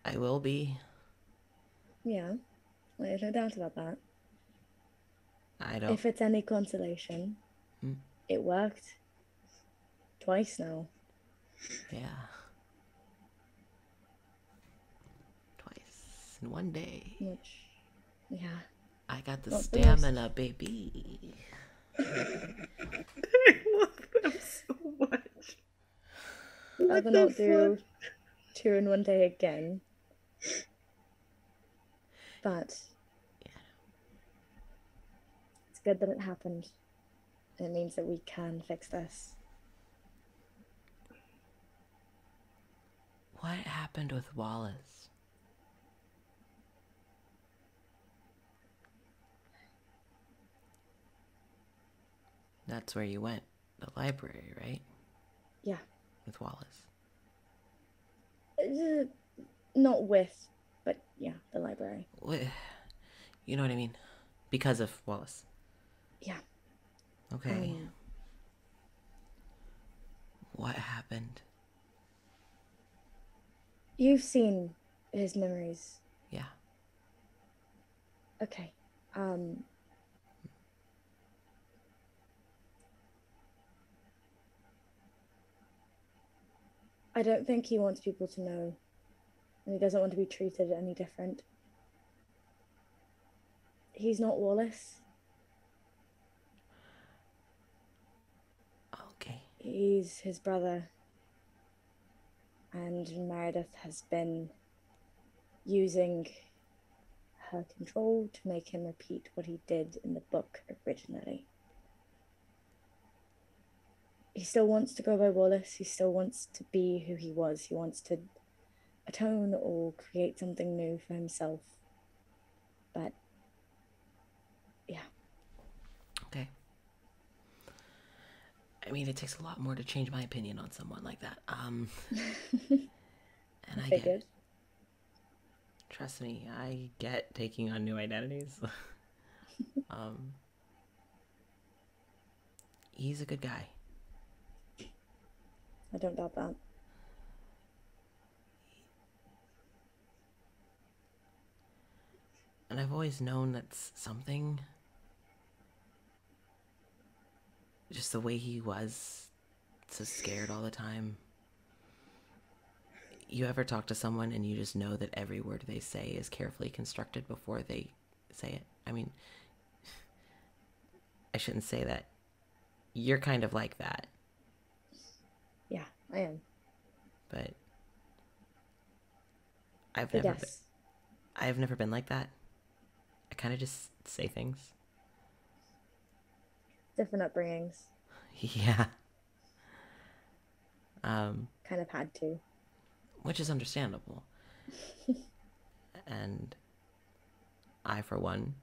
I will be. Yeah, there's no doubt about that. I don't. If it's any consolation, it worked twice now. Yeah. Twice in one day. Which, yeah. I got the Not the stamina, baby. I love them so much. I will not do 2 in 1 day again. But it's good that it happened. It means that we can fix this. What happened with Wallace? That's where you went, the library, right? Yeah. With Wallace. Not with, but yeah, the library. You know what I mean? Because of Wallace. Yeah. Okay. What happened? You've seen his memories. Yeah. Okay. I don't think he wants people to know, and he doesn't want to be treated any different. He's not Wallace. Okay. He's his brother. And Meredith has been using her control to make him repeat what he did in the book originally. He still wants to go by Wallace. He still wants to be who he was. He wants to atone or create something new for himself. But, yeah. Okay. I mean, it takes a lot more to change my opinion on someone like that. And I get it. Trust me, I get taking on new identities. He's a good guy. I don't doubt that. And I've always known that's something. Just the way he was, so scared all the time. You ever talk to someone and you just know that every word they say is carefully constructed before they say it? I mean, I shouldn't say that. You're kind of like that. Yeah, I am. But I've never been like that. I kind of just say things. Different upbringings. Yeah. Kind of had to. Which is understandable. And I, for one,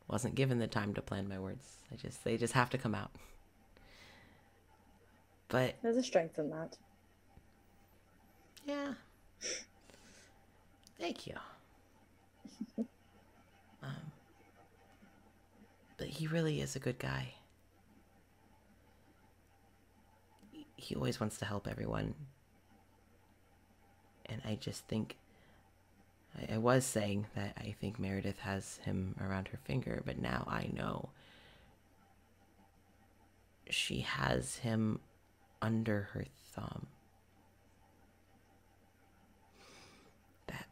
wasn't given the time to plan my words. They just have to come out. But there's a strength in that. Yeah. Thank you. But he really is a good guy. He always wants to help everyone. And I just think... I was saying that I think Meredith has him around her finger, but now I know she has him under her thumb. That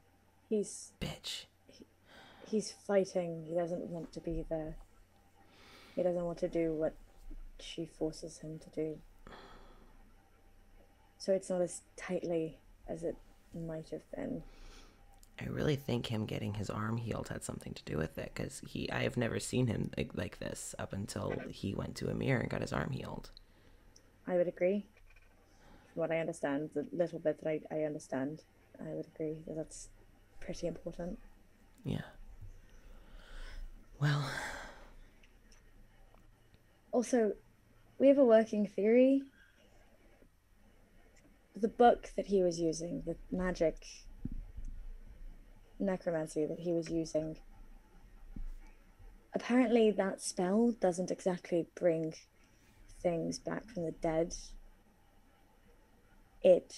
bitch. He's fighting. He doesn't want to be there. He doesn't want to do what she forces him to do. So it's not as tightly as it might have been. I really think him getting his arm healed had something to do with it, because I have never seen him like this up until he went to Amir and got his arm healed. I would agree. From what I understand, the little bit that I understand, I would agree that that's pretty important. Yeah. Well, Also, we have a working theory. The book that he was using, the magic necromancy that he was using, apparently that spell doesn't exactly bring things back from the dead. It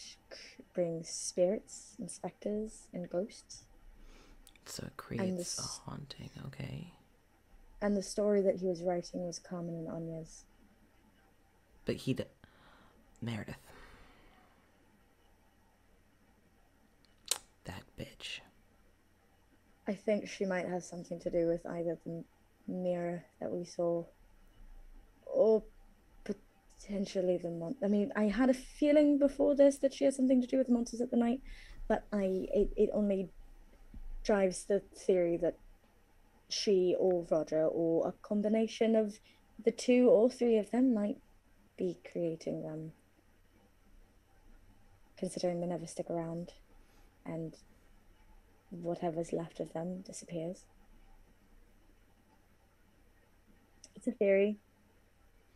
brings spirits and specters and ghosts. So it creates a haunting, okay. And the story that he was writing was Carmen and Anya's. But Meredith. That bitch. I think she might have something to do with either the mirror that we saw or potentially the I mean, I had a feeling before this that she had something to do with the monsters at the night, but it only drives the theory that she or Roger or a combination of the two or three of them might be creating them, considering they never stick around and whatever's left of them disappears. It's a theory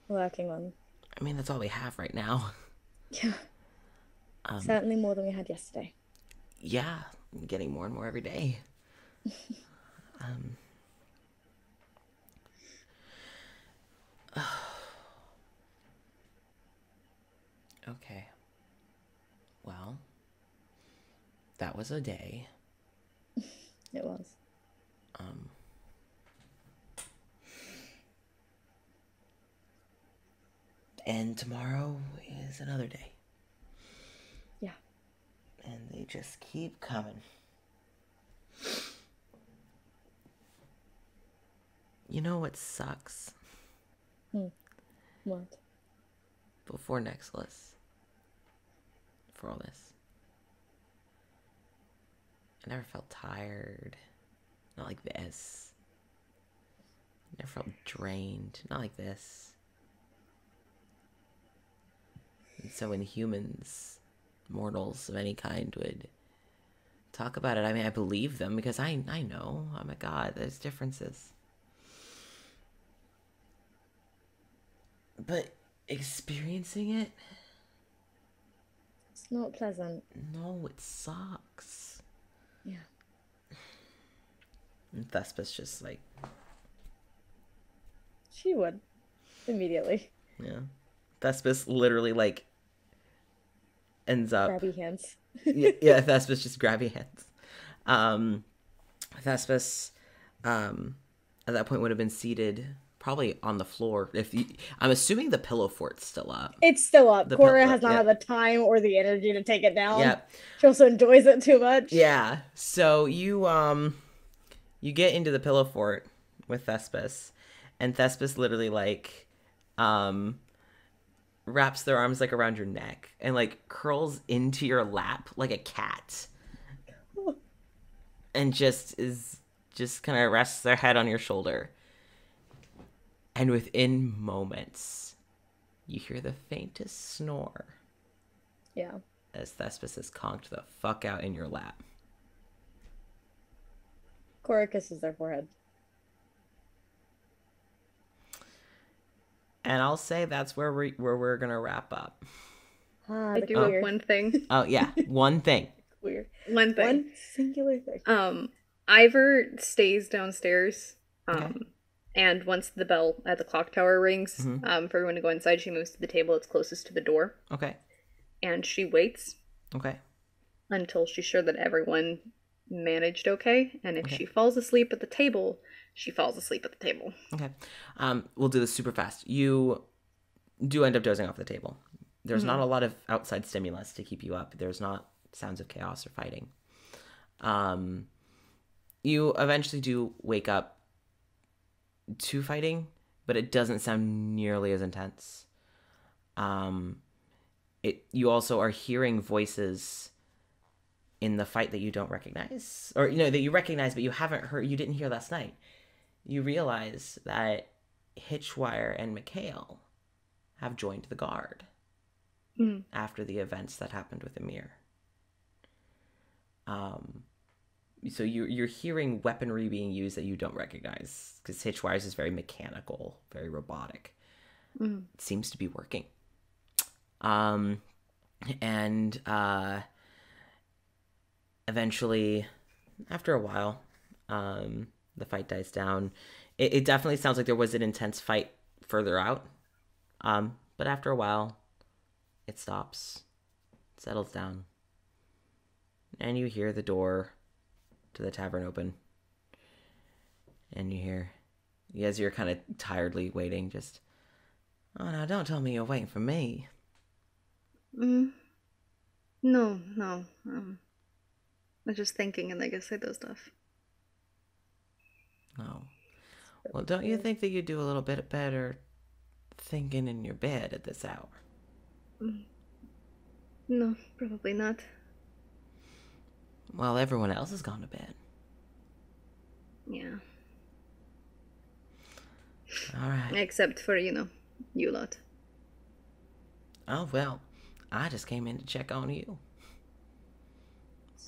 we're working on. I mean, that's all we have right now. Yeah. Certainly more than we had yesterday. Yeah, I'm getting more and more every day. Okay. Well, that was a day. It was. And tomorrow is another day. Yeah. And they just keep coming. You know what sucks? What? Before Nexilis. For all this. I never felt tired. Not like this. Never felt drained. Not like this. And so when humans, mortals of any kind, would talk about it, I mean, I believe them because I know. Oh my god, there's differences. But experiencing it? It's not pleasant. No, it sucks. Yeah. And Thespis just like... She would. Immediately. Yeah. Thespis literally like ends up... Grabby hands. yeah, Thespis just grabby hands. Thespis at that point would have been seated probably on the floor. I'm assuming the pillow fort's still up. It's still up. Cora has not had the time or the energy to take it down. Yeah. She also enjoys it too much. Yeah. So you get into the pillow fort with Thespis, and Thespis literally like wraps their arms like around your neck and like curls into your lap like a cat. And just kind of rests their head on your shoulder. And within moments, you hear the faintest snore. Yeah. As Thespis is conked the fuck out in your lap. Cora kisses their forehead. And I'll say that's where we're gonna wrap up. I do have one thing. Oh yeah, one thing. Weird. One thing. One singular thing. Ivor stays downstairs. Okay. And once the bell at the clock tower rings, Mm-hmm. for everyone to go inside, she moves to the table that's closest to the door. Okay. And she waits Okay. until she's sure that everyone managed okay. And if Okay. she falls asleep at the table, she falls asleep at the table. Okay. We'll do this super fast. You do end up dozing off the table. There's not a lot of outside stimulus to keep you up. There's not sounds of chaos or fighting. You eventually do wake up to fighting, but it doesn't sound nearly as intense. You also are hearing voices in the fight that you don't recognize, or that you recognize but you didn't hear last night. You realize that Hitchwire and Mikhail have joined the guard after the events that happened with Emir. So you're hearing weaponry being used that you don't recognize, because Hitchwire's is very mechanical, very robotic. seems to be working. And eventually, after a while, the fight dies down. It definitely sounds like there was an intense fight further out. But after a while, it stops, settles down, and you hear the door to the tavern open. And you hear, as you're kind of tiredly waiting, just, oh, now don't tell me you're waiting for me. No. I'm just thinking, and I guess I do stuff. Oh. Well, don't you think that you do a little bit better thinking in your bed at this hour? No, probably not. Well, everyone else has gone to bed. Yeah. All right. Except for, you lot. Oh, well, I just came in to check on you.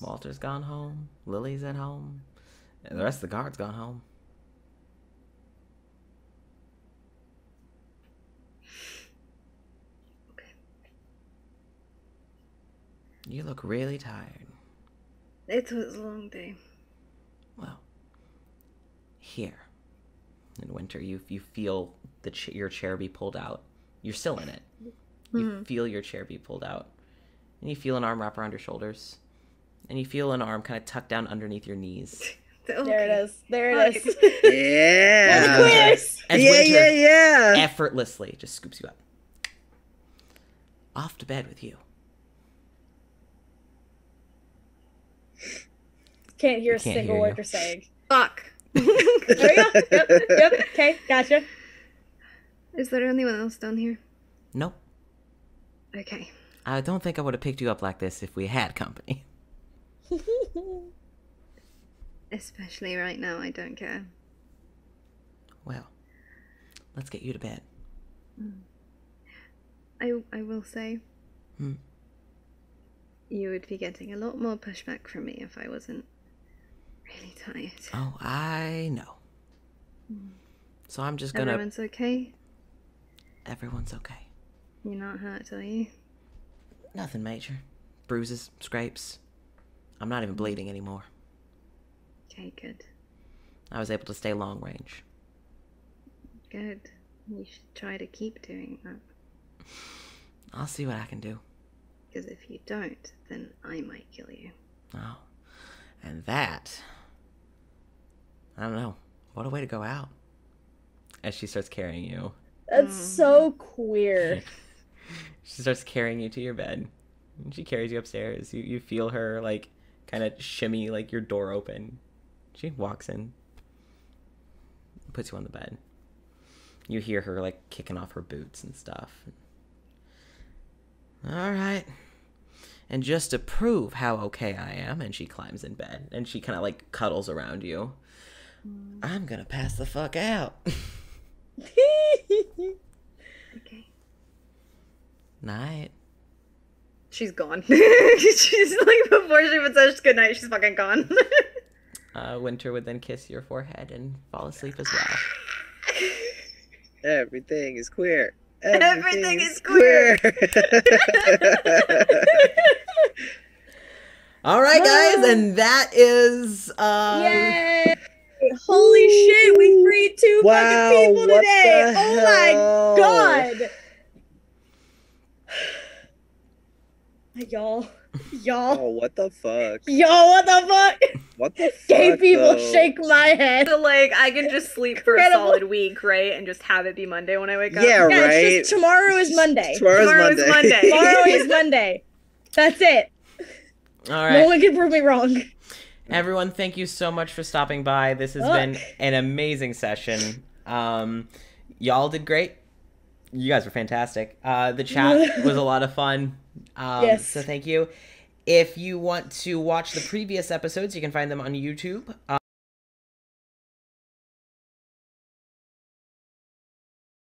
Walter's gone home. Lily's at home. And the rest of the guard's gone home. Okay. You look really tired. It was a long day. Well, here. In Winter, you feel your chair be pulled out. You're still in it. You feel your chair be pulled out. And you feel an arm wrap around your shoulders. And you feel an arm kind of tucked down underneath your knees. There it is. There it is. Yeah. Quiz. As Yeah, Winter yeah. effortlessly just scoops you up. Off to bed with you. Can't hear a Can't single hear word you. you're saying. Fuck. There you go. Yep. Okay, gotcha. Is there anyone else down here? Nope. Okay. I don't think I would have picked you up like this if we had company. Especially right now, I don't care. Well, let's get you to bed. I will say, Hmm. you would be getting a lot more pushback from me if I wasn't really tired. Oh, I know. So I'm just gonna... Everyone's okay? Everyone's okay. You're not hurt, are you? Nothing major. Bruises, scrapes. I'm not even bleeding anymore. Okay, good. I was able to stay long range. Good. You should try to keep doing that. I'll see what I can do. Because if you don't, then I might kill you. Oh. And that... I don't know. What a way to go out. As she starts carrying you. That's so queer. She starts carrying you to your bed. And she carries you upstairs. You feel her, like, kind of shimmy, like, your door open. She walks in. Puts you on the bed. You hear her, like, kicking off her boots and stuff. All right. And just to prove how okay I am, and she climbs in bed. And she kind of, like, cuddles around you. I'm gonna pass the fuck out. Okay. Night. She's gone. She's like, before she even says good night, she's fucking gone. Winter would then kiss your forehead and fall asleep as well. Everything is queer. Everything is queer. All right, guys, and that is Yay! Holy shit, we freed two Wow, fucking people what today! the Oh hell? my god! Y'all. Oh, what the fuck? What the fuck? What the fuck? Gay people though? shake my head. So, like, I can just sleep for a Incredible. solid week, right? And just have it be Monday when I wake up? Yeah, Yeah, right. it's just tomorrow is Monday. Tomorrow's Tomorrow's Monday. Monday. Tomorrow is Monday. That's it. all No right. one can prove me wrong. Everyone, thank you so much for stopping by. This has Look. been an amazing session. Y'all did great. You guys were fantastic. The chat was a lot of fun. Yes. So thank you. If you want to watch the previous episodes, you can find them on YouTube.